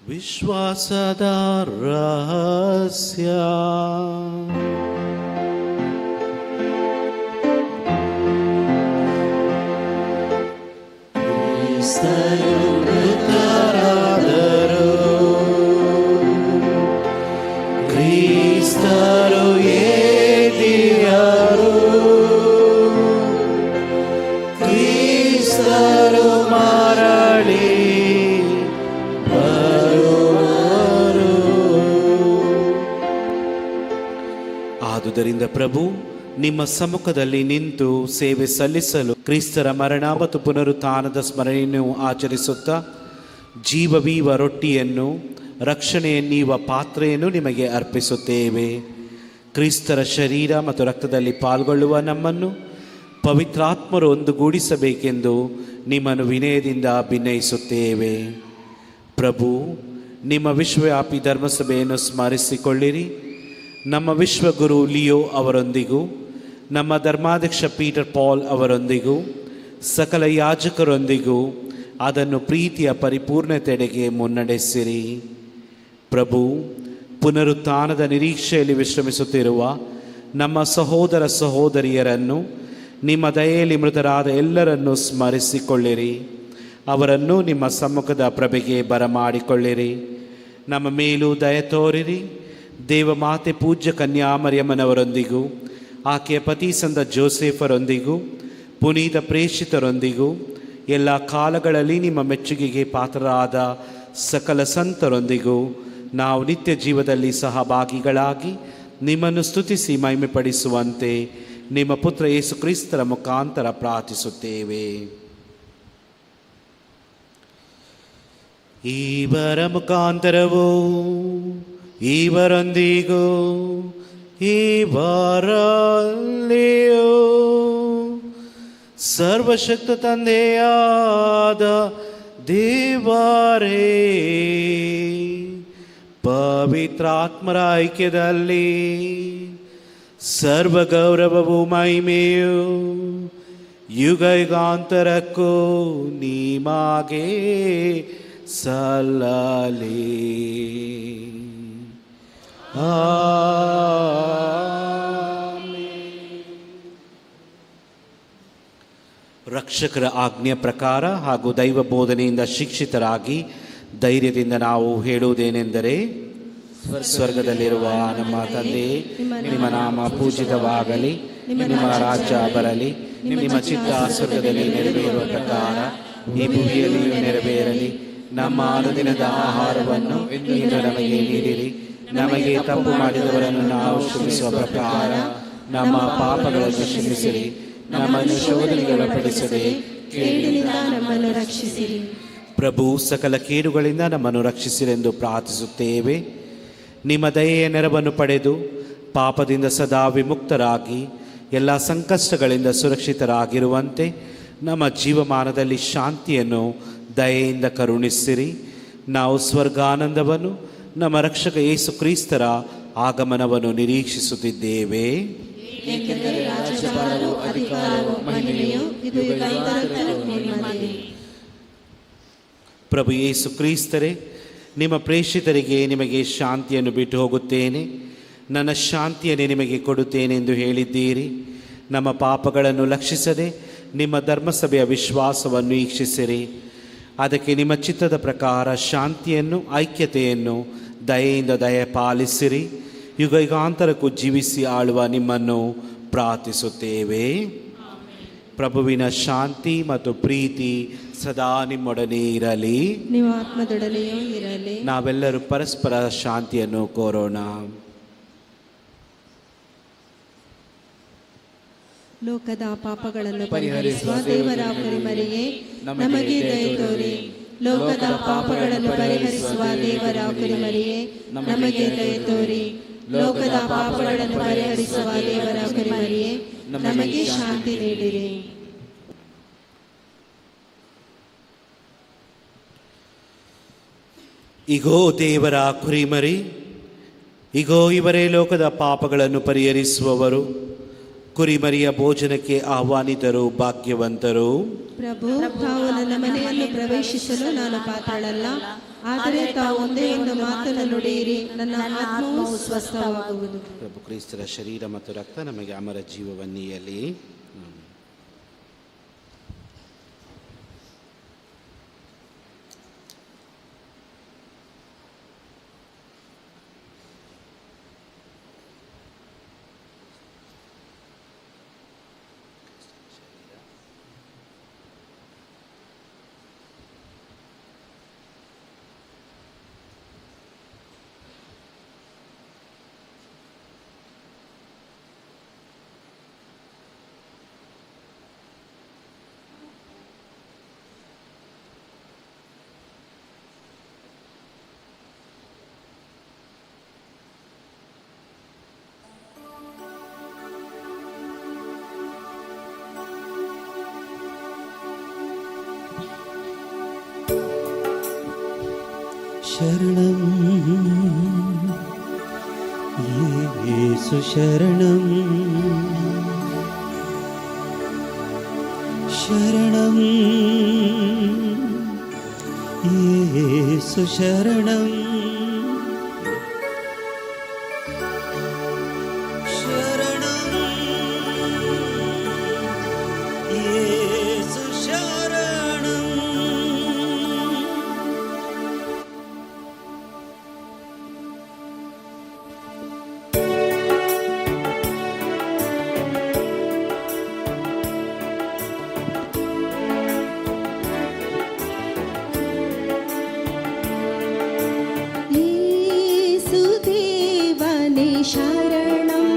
ವಿಶ್ವಾಸದ ರಹಸ್ಯ. ಮೃತರಾದರು, ಕ್ರಿಸ್ತರು ಎದ್ದಿದರು, ಕ್ರಿಸ್ತರು ಮರಳಿ ಆದುದರಿಂದ ಪ್ರಭು, ನಿಮ್ಮ ಸಮ್ಮುಖದಲ್ಲಿ ನಿಂತು ಸೇವೆ ಸಲ್ಲಿಸಲು ಕ್ರಿಸ್ತರ ಮರಣ ಮತ್ತು ಪುನರುತ್ಥಾನದ ಸ್ಮರಣೆಯನ್ನು ಆಚರಿಸುತ್ತಾ ಜೀವವೀವ ರೊಟ್ಟಿಯನ್ನು ರಕ್ಷಣೆಯನ್ನೀವ ಪಾತ್ರೆಯನ್ನು ನಿಮಗೆ ಅರ್ಪಿಸುತ್ತೇವೆ. ಕ್ರಿಸ್ತರ ಶರೀರ ಮತ್ತು ರಕ್ತದಲ್ಲಿ ಪಾಲ್ಗೊಳ್ಳುವ ನಮ್ಮನ್ನು ಪವಿತ್ರಾತ್ಮರು ಒಂದುಗೂಡಿಸಬೇಕೆಂದು ನಿಮ್ಮನ್ನು ವಿನಯದಿಂದ ಭಿನ್ನಯಿಸುತ್ತೇವೆ. ಪ್ರಭು, ನಿಮ್ಮ ವಿಶ್ವವ್ಯಾಪಿ ಧರ್ಮಸಭೆಯನ್ನು ಸ್ಮರಿಸಿಕೊಳ್ಳಿರಿ. ನಮ್ಮ ವಿಶ್ವಗುರು ಲಿಯೋ ಅವರೊಂದಿಗೂ, ನಮ್ಮ ಧರ್ಮಾಧ್ಯಕ್ಷ ಪೀಟರ್ ಪಾಲ್ ಅವರೊಂದಿಗೂ, ಸಕಲ ಯಾಜಕರೊಂದಿಗೂ ಅದನ್ನು ಪ್ರೀತಿಯ ಪರಿಪೂರ್ಣತೆಡೆಗೆ ಮುನ್ನಡೆಸಿರಿ. ಪ್ರಭು, ಪುನರುತ್ಥಾನದ ನಿರೀಕ್ಷೆಯಲ್ಲಿ ವಿಶ್ರಮಿಸುತ್ತಿರುವ ನಮ್ಮ ಸಹೋದರ ಸಹೋದರಿಯರನ್ನು, ನಿಮ್ಮ ದಯೆಯಲ್ಲಿ ಮೃತರಾದ ಎಲ್ಲರನ್ನೂ ಸ್ಮರಿಸಿಕೊಳ್ಳಿರಿ. ಅವರನ್ನು ನಿಮ್ಮ ಸಮ್ಮುಖದ ಪ್ರಭೆಗೆ ಬರಮಾಡಿಕೊಳ್ಳಿರಿ. ನಮ್ಮ ಮೇಲೂ ದಯ ತೋರಿರಿ. ದೇವಮಾತೆ ಪೂಜ್ಯ ಕನ್ಯಾಮರಿಯಮ್ಮನವರೊಂದಿಗೂ, ಆಕೆಯ ಪತಿ ಸಂತ ಜೋಸೆಫರೊಂದಿಗೂ, ಪುನೀತ ಪ್ರೇಷಿತರೊಂದಿಗೂ, ಎಲ್ಲ ಕಾಲಗಳಲ್ಲಿ ನಿಮ್ಮ ಮೆಚ್ಚುಗೆಗೆ ಪಾತ್ರರಾದ ಸಕಲ ಸಂತರೊಂದಿಗೂ ನಾವು ನಿತ್ಯ ಜೀವದಲ್ಲಿ ಸಹಭಾಗಿಗಳಾಗಿ ನಿಮ್ಮನ್ನು ಸ್ತುತಿಸಿ ಮಹಿಮೆಪಡಿಸುವಂತೆ ನಿಮ್ಮ ಪುತ್ರ ಯೇಸು ಕ್ರಿಸ್ತರ ಮುಖಾಂತರ ಪ್ರಾರ್ಥಿಸುತ್ತೇವೆ. ಇವರ ಮುಖಾಂತರವೂ ಇವರೊಂದಿಗೂ ಇವರಲ್ಲಿಯೂ ಸರ್ವಶಕ್ತ ತಂದೆಯಾದ ದೇವರೇ, ಪವಿತ್ರಾತ್ಮರ ಐಕ್ಯದಲ್ಲಿ ಸರ್ವ ಗೌರವವು ಮಹಿಮೆಯು ಯುಗ ಯುಗಾಂತರಕ್ಕೂ ನಿಮಗೆ ಸಲ್ಲಲಿ. ರಕ್ಷಕರ ಆಜ್ಞೆಯ ಪ್ರಕಾರ ಹಾಗೂ ದೈವ ಬೋಧನೆಯಿಂದ ಶಿಕ್ಷಿತರಾಗಿ ಧೈರ್ಯದಿಂದ ನಾವು ಹೇಳುವುದೇನೆಂದರೆ, ಸ್ವರ್ಗದಲ್ಲಿರುವ ನಮ್ಮ ತಂದೆ, ನಿಮ್ಮ ನಾಮ ಪೂಜಿತವಾಗಲಿ, ನಿಮ್ಮ ರಾಜ್ಯ ಬರಲಿ, ನಿಮ್ಮ ಚಿತ್ತ ಸ್ವರ್ಗದಲ್ಲಿ ನೆರವೇರುವ ಪ್ರಕಾರ ಈ ಭೂಮಿಯಲ್ಲಿಯೂ ನೆರವೇರಲಿ. ನಮ್ಮ ಅನುದಿನದ ಆಹಾರವನ್ನು ಇಂದು ನಮಗೆ ನೀಡಿರಿ. ನಮಗೆ ತಪ್ಪು ಮಾಡಿದವರನ್ನು ನಾವು ಕ್ಷಮಿಸುವ ಪ್ರಕಾರ ನಮ್ಮ ಪಾಪಗಳನ್ನು ಕ್ಷಮಿಸಿರಿ. ನಮ್ಮನ್ನು ಶೋಧನೆಗೆ ಒಳಪಡಿಸದೆ ಕೇಡಿನಿಂದ ನಮ್ಮನ್ನು ರಕ್ಷಿಸಿರಿ. ಪ್ರಭು, ಸಕಲ ಕೇಡುಗಳಿಂದ ನಮ್ಮನ್ನು ರಕ್ಷಿಸಿರೆಂದು ಪ್ರಾರ್ಥಿಸುತ್ತೇವೆ. ನಿಮ್ಮ ದಯೆಯ ನೆರವನ್ನು ಪಡೆದು ಪಾಪದಿಂದ ಸದಾ ವಿಮುಕ್ತರಾಗಿ ಎಲ್ಲ ಸಂಕಷ್ಟಗಳಿಂದ ಸುರಕ್ಷಿತರಾಗಿರುವಂತೆ ನಮ್ಮ ಜೀವಮಾನದಲ್ಲಿ ಶಾಂತಿಯನ್ನು ದಯೆಯಿಂದ ಕರುಣಿಸಿರಿ. ನಾವು ಸ್ವರ್ಗಾನಂದವನ್ನು, ನಮ್ಮ ರಕ್ಷಕ ಯೇಸು ಕ್ರಿಸ್ತರ ಆಗಮನವನ್ನು ನಿರೀಕ್ಷಿಸುತ್ತಿದ್ದೇವೆ. ಏಕೆಂದರೆ ರಾಜ್ಯಭಾರವು, ಅಧಿಕಾರವು, ಮಹಿಮೆಯು ಇದು ಯುಗಾಂತರಕ್ಕೂ ನಿಮ್ಮದೇ. ಪ್ರಭು ಯೇಸು ಕ್ರಿಸ್ತರೇ, ನಿಮ್ಮ ಪ್ರೇಷಿತರಿಗೆ ನಿಮಗೆ ಶಾಂತಿಯನ್ನು ಬಿಟ್ಟು ಹೋಗುತ್ತೇನೆ, ನನ್ನ ಶಾಂತಿಯನ್ನೇ ನಿಮಗೆ ಕೊಡುತ್ತೇನೆ ಎಂದು ಹೇಳಿದ್ದೀರಿ. ನಮ್ಮ ಪಾಪಗಳನ್ನು ಲಕ್ಷಿಸದೆ ನಿಮ್ಮ ಧರ್ಮಸಭೆಯ ವಿಶ್ವಾಸವನ್ನು ಈಕ್ಷಿಸಿರಿ. ಅದಕ್ಕೆ ನಿಮ್ಮ ಚಿತ್ತದ ಪ್ರಕಾರ ಶಾಂತಿಯನ್ನು, ಐಕ್ಯತೆಯನ್ನು ದಯೆಯಿಂದ ದಯಪಾಲಿಸಿರಿ. ಯುಗ ಯುಗಾಂತರಕ್ಕೂ ಜೀವಿಸಿ ಆಳುವ ನಿಮ್ಮನ್ನು ಪ್ರಾರ್ಥಿಸುತ್ತೇವೆ. ಪ್ರಭುವಿನ ಶಾಂತಿ ಮತ್ತು ಪ್ರೀತಿ ಸದಾ ನಿಮ್ಮೊಡನೆ ಇರಲಿ, ನಿಮ್ಮ ಆತ್ಮದೊಡನೆಯೂ ಇರಲಿ. ನಾವೆಲ್ಲರೂ ಪರಸ್ಪರ ಶಾಂತಿಯನ್ನು ಕೋರೋಣ. ಲೋಕದ ಪಾಪಗಳನ್ನು ಪರಿಹರಿಸುವ ದೇವರ ಕುರಿಮರಿಯೇ, ನಮಗೆ ದಯೆ ತೋರಿ. ಲೋಕದ ಪಾಪಗಳನ್ನು ಪರಿಹರಿಸುವ ದೇವರ ಕುರಿಮರಿಯೇ, ನಮಗೆ ದಯೆ ತೋರಿ. ಲೋಕದ ಪಾಪಗಳನ್ನು ಪರಿಹರಿಸುವ ದೇವರ ಕುರಿಮರಿಯೇ, ನಮಗೆ ಶಾಂತಿ ನೀಡಿರಿ. ಇಗೋ ದೇವರ ಕುರಿಮರಿ, ಇಗೋ ಇವರೇ ಲೋಕದ ಪಾಪಗಳನ್ನು ಪರಿಹರಿಸುವವರು. ಕುರಿಮರಿಯ ಭೋಜನಕ್ಕೆ ಆಹ್ವಾನಿತರು ಭಾಗ್ಯವಂತರು. ಪ್ರಭು, ತಾವು ನನ್ನ ಮನೆಯನ್ನು ಪ್ರವೇಶಿಸಲು ನಾನು ಪಾತ್ರಳಲ್ಲ, ಆದರೆ ತಾವು ಒಂದೇ ಒಂದು ಮಾತನ್ನು ನುಡಿಯಿರಿ, ನನ್ನ ಆತ್ಮವು ಸ್ವಸ್ಥವಾಗುವುದು. ಪ್ರಭು ಕ್ರಿಸ್ತರ ಶರೀರ ಮತ್ತು ರಕ್ತ ನಮಗೆ ಅಮರ ಜೀವವನ್ನಿಯಲಿ. ശരണം യേശു ശരണം ശരണം യേശു ശരണം ശരണം യേശു ശരണം. യേസുദേവനേ ശരണം,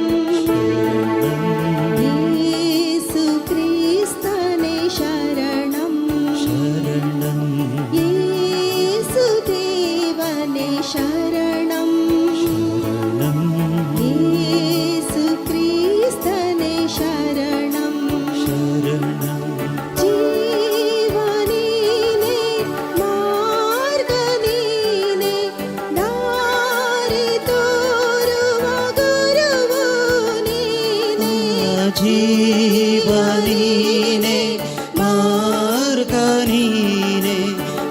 യേസുക്രിസ്തനേ ശരണം, യേസുദേവനേ ശരണം, യേസുക്രിസ്തനേ ശരണം. ജീവനീനേ, മാർഗ്ഗനീനേ, ದಾರಿ ತೋರುವ ಗುರುವು ನೀನೇ. ജീവനീനെ മാർഗനീനെ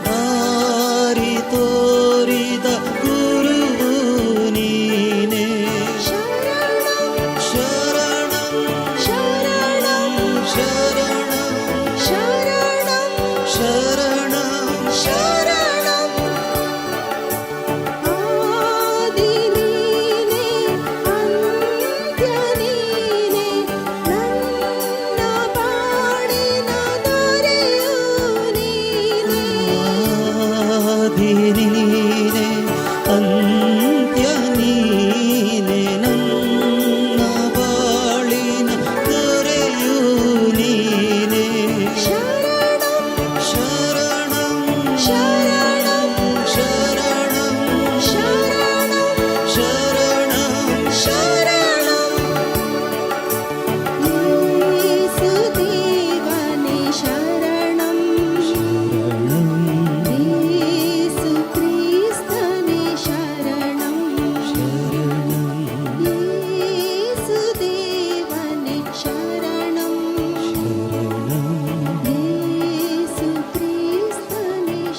ದಾರಿ ತೋರಿದ ಗುರುವು ನೀನೆ. ಶರಣಂ ಶರಣಂ ಶರಣಂ ಶರಣಂ ಶರಣಂ ಶರಣಂ ಶರಣಂ. ಆದಿ ನೀನೇ, ಅಂತ್ಯ ನೀನೇ, ನನ್ನ ಬಾಳಿನ ದೊರೆಯು ನೀನೇ. ಆದಿ ನೀನೆ ಅಂತ್ಯ ನೀನೆ ನನ್ನ ಬಾಳಿನ ದೊರೆಯು ನೀನೆ. ಶರಣಂ ಶರಣಂ ಶರಣಂ ಶರಣಂ ಶರಣಂ ಶರಣಂ ಶರಣಂ. യേസുദേവനേ ശരണം, യേസുക്രിസ്തനേ ശരണം, യേസുദേവനേ ശരണം, യേസുക്രിസ്തനേ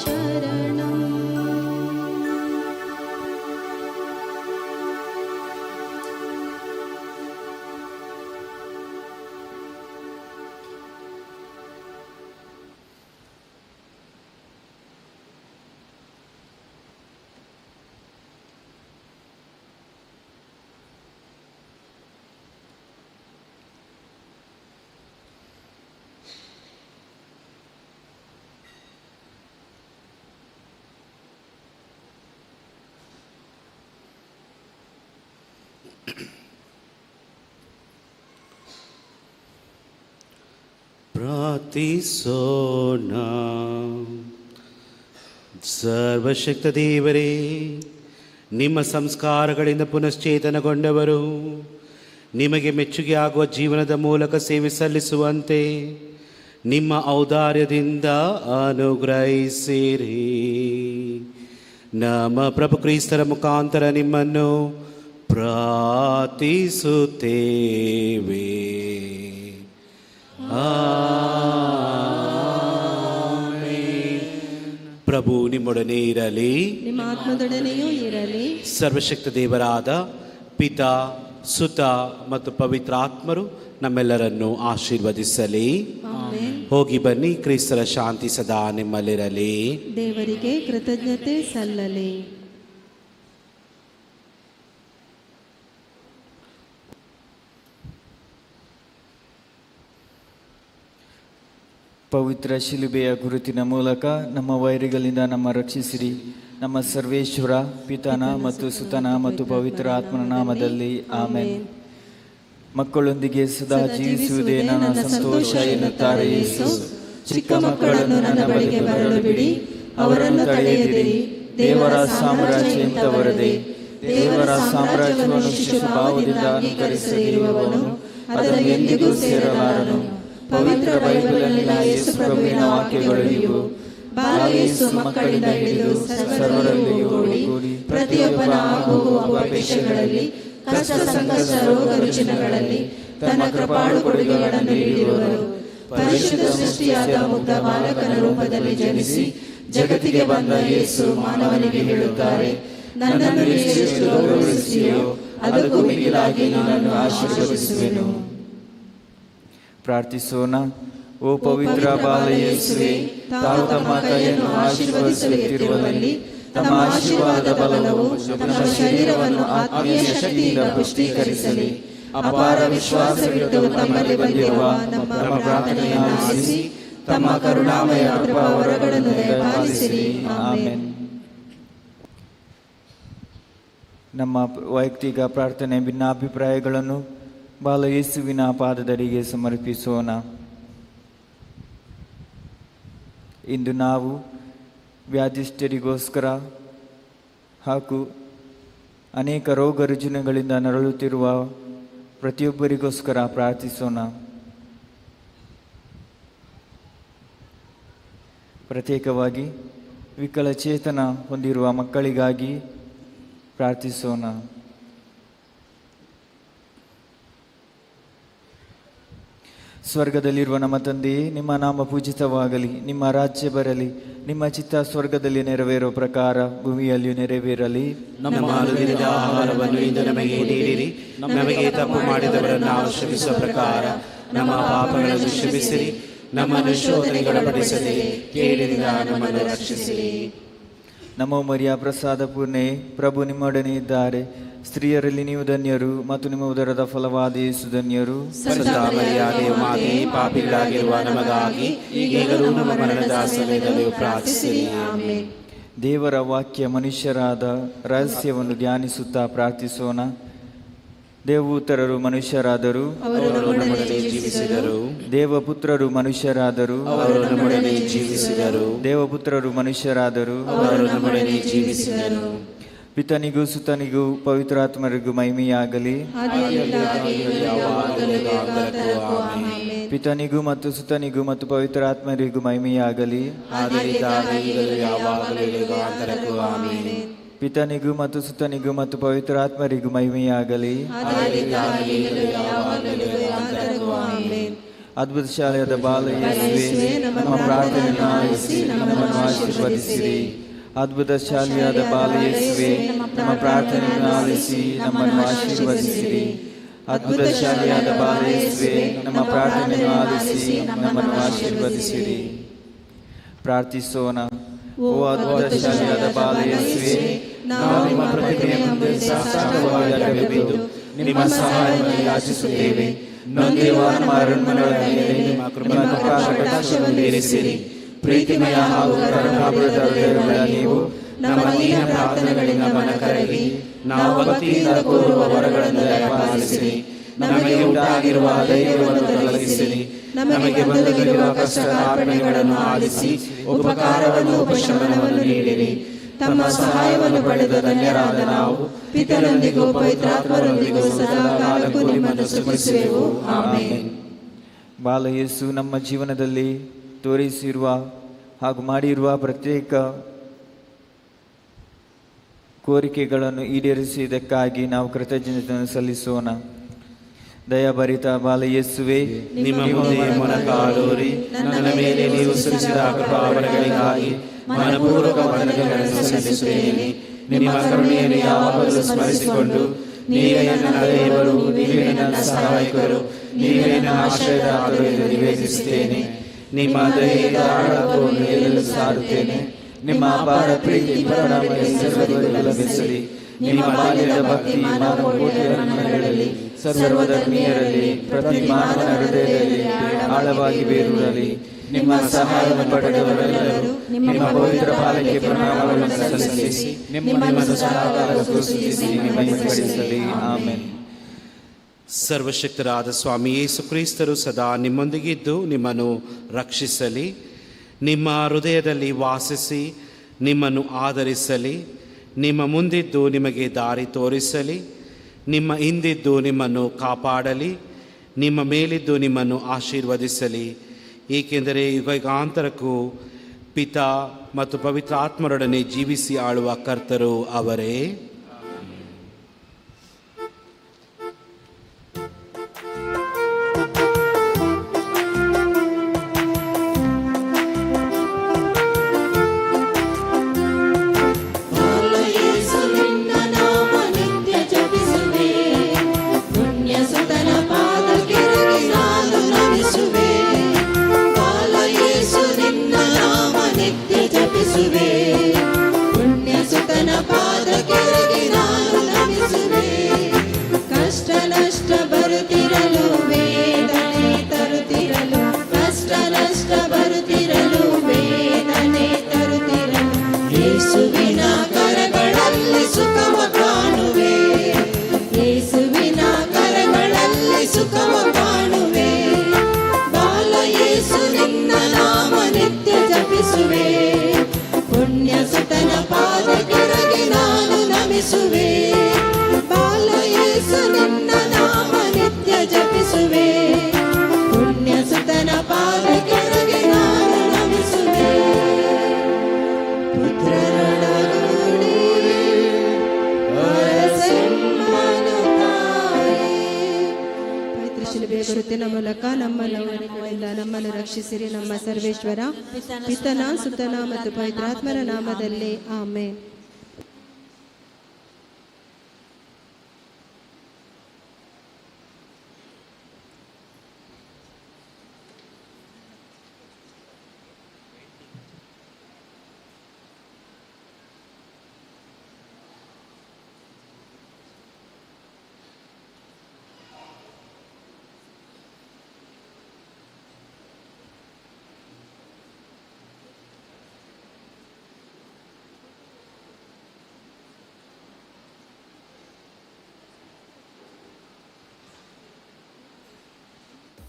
ശരണം. ಪ್ರಾರ್ಥಿಸೋಣ. ಸರ್ವಶಕ್ತ ದೇವರೇ, ನಿಮ್ಮ ಸಂಸ್ಕಾರಗಳಿಂದ ಪುನಶ್ಚೇತನಗೊಂಡವರು ನಿಮಗೆ ಮೆಚ್ಚುಗೆ ಆಗುವ ಜೀವನದ ಮೂಲಕ ಸೇವೆ ಸಲ್ಲಿಸುವಂತೆ ನಿಮ್ಮ ಔದಾರ್ಯದಿಂದ ಅನುಗ್ರಹಿಸಿರಿ. ನಮ್ಮ ಪ್ರಭು ಕ್ರಿಸ್ತರ ಮುಖಾಂತರ ನಿಮ್ಮನ್ನು ಪ್ರಾರ್ಥಿಸುತ್ತೇವೆ. ಪ್ರಭು ನಿಮ್ಮೊಡನೆ ಇರಲಿ, ನಿಮ್ಮ ಆತ್ಮದೊಡನೆಯೂ ಇರಲಿ. ಸರ್ವಶಕ್ತ ದೇವರಾದ ಪಿತಾ, ಸುತ ಮತ್ತು ಪವಿತ್ರಾತ್ಮರು ನಮ್ಮೆಲ್ಲರನ್ನು ಆಶೀರ್ವದಿಸಲಿ. ಆಮೆನ್. ಹೋಗಿ ಬನ್ನಿ, ಕ್ರಿಸ್ತರ ಶಾಂತಿ ಸದಾ ನಿಮ್ಮಲ್ಲಿರಲಿ. ದೇವರಿಗೆ ಕೃತಜ್ಞತೆ ಸಲ್ಲಲಿ. ಪವಿತ್ರ ಶಿಲುಬೆಯ ಗುರುತಿನ ಮೂಲಕ ನಮ್ಮ ವೈರಿಗಳಿಂದ ನಮ್ಮ ರಕ್ಷಿಸಿರಿ. ನಮ್ಮ ಸರ್ವೇಶ್ವರ ಪಿತನ ಮತ್ತು ಸುತನ ಮತ್ತು ಪವಿತ್ರ ಆತ್ಮನ ನಾಮದಲ್ಲಿ ಆಮೆನ್. ಮಕ್ಕಳೊಂದಿಗೆ ಸದಾ ಜೀವಿಸುವುದೇ ನನ್ನ ಸಂತೋಷ ಎನ್ನುತ್ತಾರೆ ಯೇಸು. ಚಿಕ್ಕ ಮಕ್ಕಳನ್ನು ನನ್ನ ಬಳಿಗೆ ಬರಲು ಬಿಡಿ, ಅವರನ್ನು ತಡೆಯದಿರಿ. ದೇವರ ಸಾಮ್ರಾಜ್ಯ ಎಂತವರದೇ. ದೇವರ ಸಾಮ್ರಾಜ್ಯವನ್ನು ಶಿಶುಭಾವದಿಂದ ಅನುಕರಿಸದಿರುವವನು ಅದನ್ನು ಎಂದಿಗೂ ಸೇರಲಾರನು. ಪವಿತ್ರ ಬೈಬಲಲ್ಲಿನ ಯೇಸು ಪ್ರಭುವಿನ ವಾಕ್ಯಗಳು ಇವು. ಬಾಲ ಯೇಸು ಮಕ್ಕಳಿಂದ ಹಿಡಿದು ಸರ್ವರಲ್ಲಿಯೂ ಕೂಡಿ ಪ್ರತಿಯೊಬ್ಬನ ಆಗುವ ಅಪೇಕ್ಷೆಗಳಲ್ಲಿ, ಕಷ್ಟ ಸಂಕಷ್ಟ ರೋಗ ರುಜಿನಗಳಲ್ಲಿ ತನ್ನ ಕೃಪಾಳು ಕೊಡುಗೆಗಳನ್ನು ನೀಡಿರುವರು. ಪರಿಶುದ್ಧ ಸೃಷ್ಟಿಯಾದ ಮುಗ್ಧ ಬಾಲಕನ ರೂಪದಲ್ಲಿ ಜನಿಸಿ ಜಗತ್ತಿಗೆ ಬಂದ ಯೇಸು ಮಾನವನಿಗೆ ಹೇಳುತ್ತಾರೆ, ನನ್ನನ್ನು ಎಷ್ಟು ಗೌರವಿಸುತ್ತೀಯೋ ಅದಕ್ಕೂ ಮಿಗಿಲಾಗಿ ನನ್ನನ್ನು ಆಶೀರ್ವದಿಸುವೆನು. ಪ್ರಾರ್ಥಿಸೋಣ. ಓ ಪವಿತ್ರ ಬಾಲ ಯೇಸುವೆ, ತಾವು ತಮ್ಮ ಕೈಯನ್ನು ಆಶೀರ್ವದಿಸುತ್ತಿರುವಲ್ಲಿ ತಮ್ಮ ಆಶೀರ್ವಾದದ ಬಲವು ನಮ್ಮ ಶರೀರವನ್ನು ಆತ್ಮೀಯ ಶಕ್ತಿಯಿಂದ ಪುಷ್ಟೀಕರಿಸಲಿ. ಅಪಾರ ವಿಶ್ವಾಸವಿಟ್ಟು ತಮ್ಮಲ್ಲಿ ಬಂದಿರುವ ನಮ್ಮ ಪ್ರಾರ್ಥನೆಯನ್ನು ಆಲಿಸಿ ತಮ್ಮ ಕರುಣಾಮಯ ಕೃಪಾ ವರಗಳನ್ನು ದಯಪಾಲಿಸಿರಿ. ಆಮೆನ್. ನಮ್ಮ ವೈಯಕ್ತಿಕ ಪ್ರಾರ್ಥನೆ ಭಿನ್ನಾಭಿಪ್ರಾಯಗಳನ್ನು ಬಾಲ ಯೇಸುವಿನ ಪಾದದಡಿಗೆ ಸಮರ್ಪಿಸೋಣ. ಇಂದು ನಾವು ವ್ಯಾಧಿಷ್ಠರಿಗೋಸ್ಕರ ಹಾಗೂ ಅನೇಕ ರೋಗ ರುಜಿನಗಳಿಂದ ನರಳುತ್ತಿರುವ ಪ್ರತಿಯೊಬ್ಬರಿಗೋಸ್ಕರ ಪ್ರಾರ್ಥಿಸೋಣ. ಪ್ರತ್ಯೇಕವಾಗಿ ವಿಕಲಚೇತನ ಹೊಂದಿರುವ ಮಕ್ಕಳಿಗಾಗಿ ಪ್ರಾರ್ಥಿಸೋಣ. ಸ್ವರ್ಗದಲ್ಲಿರುವ ನಮ್ಮ ತಂದೆಯೇ, ನಿಮ್ಮ ನಾಮ ಪೂಜಿತವಾಗಲಿ, ನಿಮ್ಮ ರಾಜ್ಯ ಬರಲಿ, ನಿಮ್ಮ ಚಿತ್ತ ಸ್ವರ್ಗದಲ್ಲಿ ನೆರವೇರೋ ಪ್ರಕಾರ ಭೂಮಿಯಲ್ಲಿಯೂ ನೆರವೇರಲಿ. ನಮ್ಮ ಅನುದಿನದ ಆಹಾರವನ್ನು ಇಂದು ನಮಗೆ ನೀಡಿರಿ. ನಮಗೆ ತಪ್ಪು ಮಾಡಿದವರನ್ನು ನಾವು ಕ್ಷಮಿಸುವ ಪ್ರಕಾರ ನಮ್ಮ ಪಾಪಗಳನ್ನು ಕ್ಷಮಿಸಿರಿ. ನಮ್ಮನ್ನು ಶೋಧನೆಗೊಳಪಡಿಸದೆ ಕೇಡಿನಿಂದ ನಮ್ಮನ್ನು ರಕ್ಷಿಸಿರಿ. ನಮೋ ಮರಿಯ ಪ್ರಸಾದ ಪೂರ್ಣೆ, ಪ್ರಭು ನಿಮ್ಮೊಡನೆ ಇದ್ದಾರೆ. ಸ್ತ್ರೀಯರಲ್ಲಿ ನೀವು ಧನ್ಯರು ಮತ್ತು ನಿಮ್ಮ ಉದರದ ಫಲವಾದ ಯೇಸು ಧನ್ಯರು. ಸಂತ ಮರಿಯಾದೆ ಮಾತೆ, ಪಾಪಿಗಳಾಗಿರುವ ನಮಗಾಗಿ ಈಗಲೂ ನಮ್ಮ ಮರಣದ ಸಮಯದಲ್ಲಿಯೂ ಪ್ರಾರ್ಥಿಸಿರಿ. ಆಮೆನ್. ದೇವರ ವಾಕ್ಯ ಮನುಷ್ಯರಾದ ರಹಸ್ಯವನ್ನು ಧ್ಯಾನಿಸುತ್ತಾ ಪ್ರಾರ್ಥಿಸೋಣ. ದೇವಪುತ್ರರು ಮನುಷ್ಯರಾದರು, ಅವರು ನಮ್ಮೊಡನೆ ಜೀವಿಸಿದರು. ದೇವಪುತ್ರರು ಮನುಷ್ಯರಾದರು, ಅವರು ನಮ್ಮೊಡನೆ ಜೀವಿಸಿದರು. ದೇವಪುತ್ರರು ಮನುಷ್ಯರಾದರು, ಅವರು ನಮ್ಮೊಡನೆ ಜೀವಿಸಿದರು. ಪಿತನಿಗೂ ಸುತನಿಗೂ ಪವಿತ್ರಾತ್ಮರಿಗೂ ಮಹಿಮೆಯಾಗಲಿ. ಪಿತನಿಗೂ ಮತ್ತು ಸುತನಿಗೂ ಮತ್ತು ಪವಿತ್ರಾತ್ಮರಿಗೂ ಮಹಿಮೆಯಾಗಲಿ. ಪಿತನಿಗೂ ಮತ್ತು ಸುತನಿಗೂ ಮತ್ತು ಪವಿತ್ರಾತ್ಮರಿಗೂ ಮಹಿಮೆಯಾಗಲಿ. ಅದ್ಭುತ ಶಾಲೆಯಾದ ಬಾಲ ಯೇಸುವೇ, ನಮ್ಮ ಪ್ರಾರ್ಥನೆಯನ್ನು ಆಲಿಸಿ ನಮ್ಮನ್ನು ಆಶೀರ್ವದಿಸಿರಿ. ಅದ್ಭುತ ಶಾಲೆಯಾದ ಬಾಲ ಯೇಸುವೇ, ನಮ್ಮ ಪ್ರಾರ್ಥನೆಯನ್ನು ಆಲಿಸಿ ನಮ್ಮನ್ನು ಆಶೀರ್ವದಿಸಿರಿ. ಅದ್ಭುತ ಶಾಲೆಯಾದ ಬಾಲ ಯೇಸುವೇ, ನಮ್ಮ ಪ್ರಾರ್ಥನೆಯನ್ನು ಆಲಿಸಿ ನಮ್ಮನ್ನು ಆಶೀರ್ವದಿಸಿರಿ. ಪ್ರಾರ್ಥಿಸೋಣ. ಓ ಅದ್ಭುತ ಶಾಲೆಯಾದ ಬಾಲ ಯೇಸುವೇ, ನಾವು ನಿಮ್ಮ ಪ್ರತಿಮೆಯ ಮುಂದೆ ಸಾಷ್ಟಾಂಗವಾಗಿ ಅಡ್ಡಬಿದ್ದು ನಿಮ್ಮ ಸಹಾಯವನ್ನು ಯಾಚಿಸುತ್ತೇವೆ. ನೊಂದಿರುವ ನಮ್ಮ ಅರಣ್ಯಗಳಲ್ಲಿ ನಿಮ್ಮ ಕಟಾಕ್ಷವನ್ನು ಇರಿಸಿರಿ. ಪ್ರೀತಿಮಯ ಹಾಗೂ ಕರುಣಾಮೃತ ಹೃದಯವುಳ್ಳ ನೀವು ನಮ್ಮ ದೀನ ಪ್ರಾರ್ಥನೆಗಳಿಂದ ಮನ ಕರಗಿ ನಾವು ಭಕ್ತಿಯಿಂದ ಕೋರುವ ವರಗಳನ್ನು ದಯಪಾಲಿಸಿರಿ. ನಮಗೆ ಉಂಟಾಗಿರುವ ಧೈರ್ಯವನ್ನು ತೊಲಗಿಸಿರಿ. ನಮಗೆ ಬಂದಿರುವ ಕಷ್ಟದ ಅರ್ಪಣೆಗಳನ್ನು ಆಲಿಸಿ ಉಪಕಾರವನ್ನು ಉಪಶಮನವನ್ನು ನೀಡಿರಿ. ತಮ್ಮ ಸಹಾಯವನ್ನು ಪಡೆದ ಧನ್ಯರಾದ ನಾವು ಪಿತನೊಂದಿಗೂ ಪವಿತ್ರಾತ್ಮರೊಂದಿಗೂ ಸದಾ ಕಾಲಕ್ಕೂ ನಿಮ್ಮನ್ನು ಸ್ತುತಿಸುವೆವು. ಆಮೆನ್. ಬಾಲ ಯೇಸು ನಮ್ಮ ಜೀವನದಲ್ಲಿ ತೋರಿಸಿರುವ ಹಾಗೂ ಮಾಡಿರುವ ಪ್ರತ್ಯೇಕ ಕೋರಿಕೆಗಳನ್ನು ಈಡೇರಿಸಿದ್ದಕ್ಕಾಗಿ ನಾವು ಕೃತಜ್ಞತೆಯನ್ನು ಸಲ್ಲಿಸೋಣ. ದಯಾಭರಿತ ಬಾಲ ಯೇಸುವೆ, ನಿಮ್ಮ ಮುಂದೆ ಮೊಣಕಾಲೂರಿ ನನ್ನ ಮೇಲೆ ನೀವು ಸುರಿಸಿದ ಕೃಪಾವರಗಳಿಗಾಗಿ ಮನಪೂರ್ವಕ ವಂದನೆಗಳನ್ನು ಸಲ್ಲಿಸುತ್ತೇನೆ. ನಿಮ್ಮ ಕರುಣೆಯನ್ನು ಯಾವಾಗಲೂ ಸ್ಮರಿಸಿಕೊಂಡು ನೀವೇ ನನ್ನ ದೇವರು, ನೀವೇ ನನ್ನ ಸಹಾಯಕರು, ನೀವೇ ನನ್ನ ಆಶ್ರಯದಾತರು ಎಂದು ನಿವೇದಿಸುತ್ತೇನೆ. ನಿಮ್ಮ ದಯೆಯ ಆಳತ್ವವನ್ನು ಎಲ್ಲೆಲ್ಲೂ ಸಾರುತ್ತೇನೆ. ನಿಮ್ಮ ಅಪಾರ ಪ್ರೀತಿ ಪರಾಮರ್ಶೆ ಸರ್ವರಿಗೂ ಲಭಿಸಲಿ. ನಿಮ್ಮ ಬಾಲ್ಯದ ಭಕ್ತಿ ಮಾನವಕೋಟಿಯ ಮನಗಳಲ್ಲಿ, ಸರ್ವಧರ್ಮೀಯರಲ್ಲಿ, ಪ್ರತಿ ಮಾನವನ ಹೃದಯದಲ್ಲಿ ಆಳವಾಗಿ ಬೇರೂರಲಿ. ನಿಮ್ಮ ಸಹಾಯವನ್ನು ಪಡೆದವರೆಲ್ಲರೂ ನಿಮ್ಮ ಪವಿತ್ರ ಪಾಲಕ್ಕೆ ಪ್ರಣಾಮಗಳನ್ನು ಸಲ್ಲಿಸಿ ನಿಮ್ಮ ಸಹಕಾರವನ್ನು ಸ್ತುತಿಸಿ ಮಹಿಮೆಪಡಿಸಲಿ. ಆಮೆನ್. ಸರ್ವಶಕ್ತರಾದ ಸ್ವಾಮಿ ಯೇಸು ಕ್ರಿಸ್ತರು ಸದಾ ನಿಮ್ಮೊಂದಿಗಿದ್ದು ನಿಮ್ಮನ್ನು ರಕ್ಷಿಸಲಿ. ನಿಮ್ಮ ಹೃದಯದಲ್ಲಿ ವಾಸಿಸಿ ನಿಮ್ಮನ್ನು ಆದರಿಸಲಿ. ನಿಮ್ಮ ಮುಂದಿದ್ದು ನಿಮಗೆ ದಾರಿ ತೋರಿಸಲಿ. ನಿಮ್ಮ ಹಿಂದಿದ್ದು ನಿಮ್ಮನ್ನು ಕಾಪಾಡಲಿ. ನಿಮ್ಮ ಮೇಲಿದ್ದು ನಿಮ್ಮನ್ನು ಆಶೀರ್ವದಿಸಲಿ. ಏಕೆಂದರೆ ಯುಗಾಂತರಕ್ಕೂ ಪಿತಾ ಮತ್ತು ಪವಿತ್ರ ಆತ್ಮರೊಡನೆ ಜೀವಿಸಿ ಆಳುವ ಕರ್ತರು ಅವರೇ. ಗುರುತಿನ ಮೂಲಕ ನಮ್ಮನ್ನು ರಕ್ಷಿಸಿರಿ ನಮ್ಮ ಸರ್ವೇಶ್ವರ. ಪಿತನ ಸುತನ ಮತ್ತು ಪವಿತ್ರಾತ್ಮರ ನಾಮದಲ್ಲಿ ಆಮೆನ್.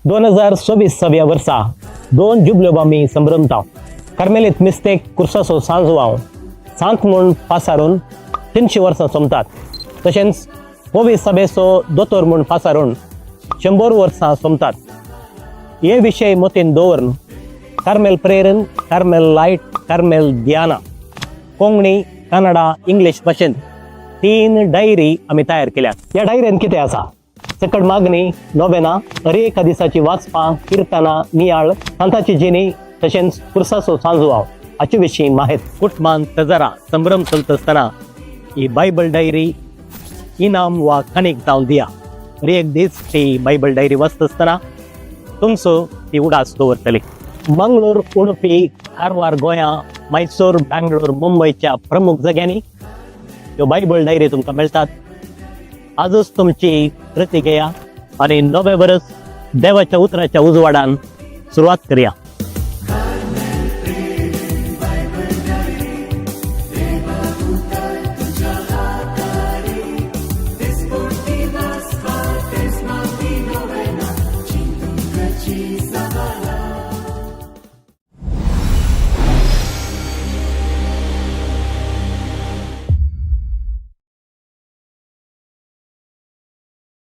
दोन 2026 वर्सा 2 जुबल्योबामी संभ्रमता कार्मेलीत मिस्तेक कुर्सासो सांजवांव सांत म्हूण पासारून 300 वर्सां सोंपतात. तशेंच पोवी सभेचो दोतोर म्हूण पासारून 100 वर्सां सोंपतात. हे विशय मतीन दवरून कार्मेल प्रेरन, कार्मेल लायट, कार्मेल ध्याना कोंकणी, कन्नडा, इंग्लीश भाशेंत 3 डायरी आमी तयार केल्यात. ह्या डायरीन कितें आसा? सकट मागणी, नोवेना, हर एका दिसाची वाचपां, किर्तनां, नियाळ, सांताची जिणी, तशेंच कुर्सासो सांजवांव हाचे विशीं माहिती. कुटुंबांत तजारा संभ्रम चलता आसतना ही बायबल डायरी इनाम वा काणीक जावन दिया. हर एक दीस ती बायबल डायरी वाचता आसतना तुमचो ती उडास दवरतली. मंगळूर, उडुपी, कारवार गोंयां, मैसूर, बँगलोर, मुंबयच्या प्रमुख जाग्यांनी ह्यो बायबल डायरी तुमकां मेळटात. आजच तुमची प्रती घेया आनी नवे वर्स देवाच्या उतराच्या उजवाडान सुरवात करया.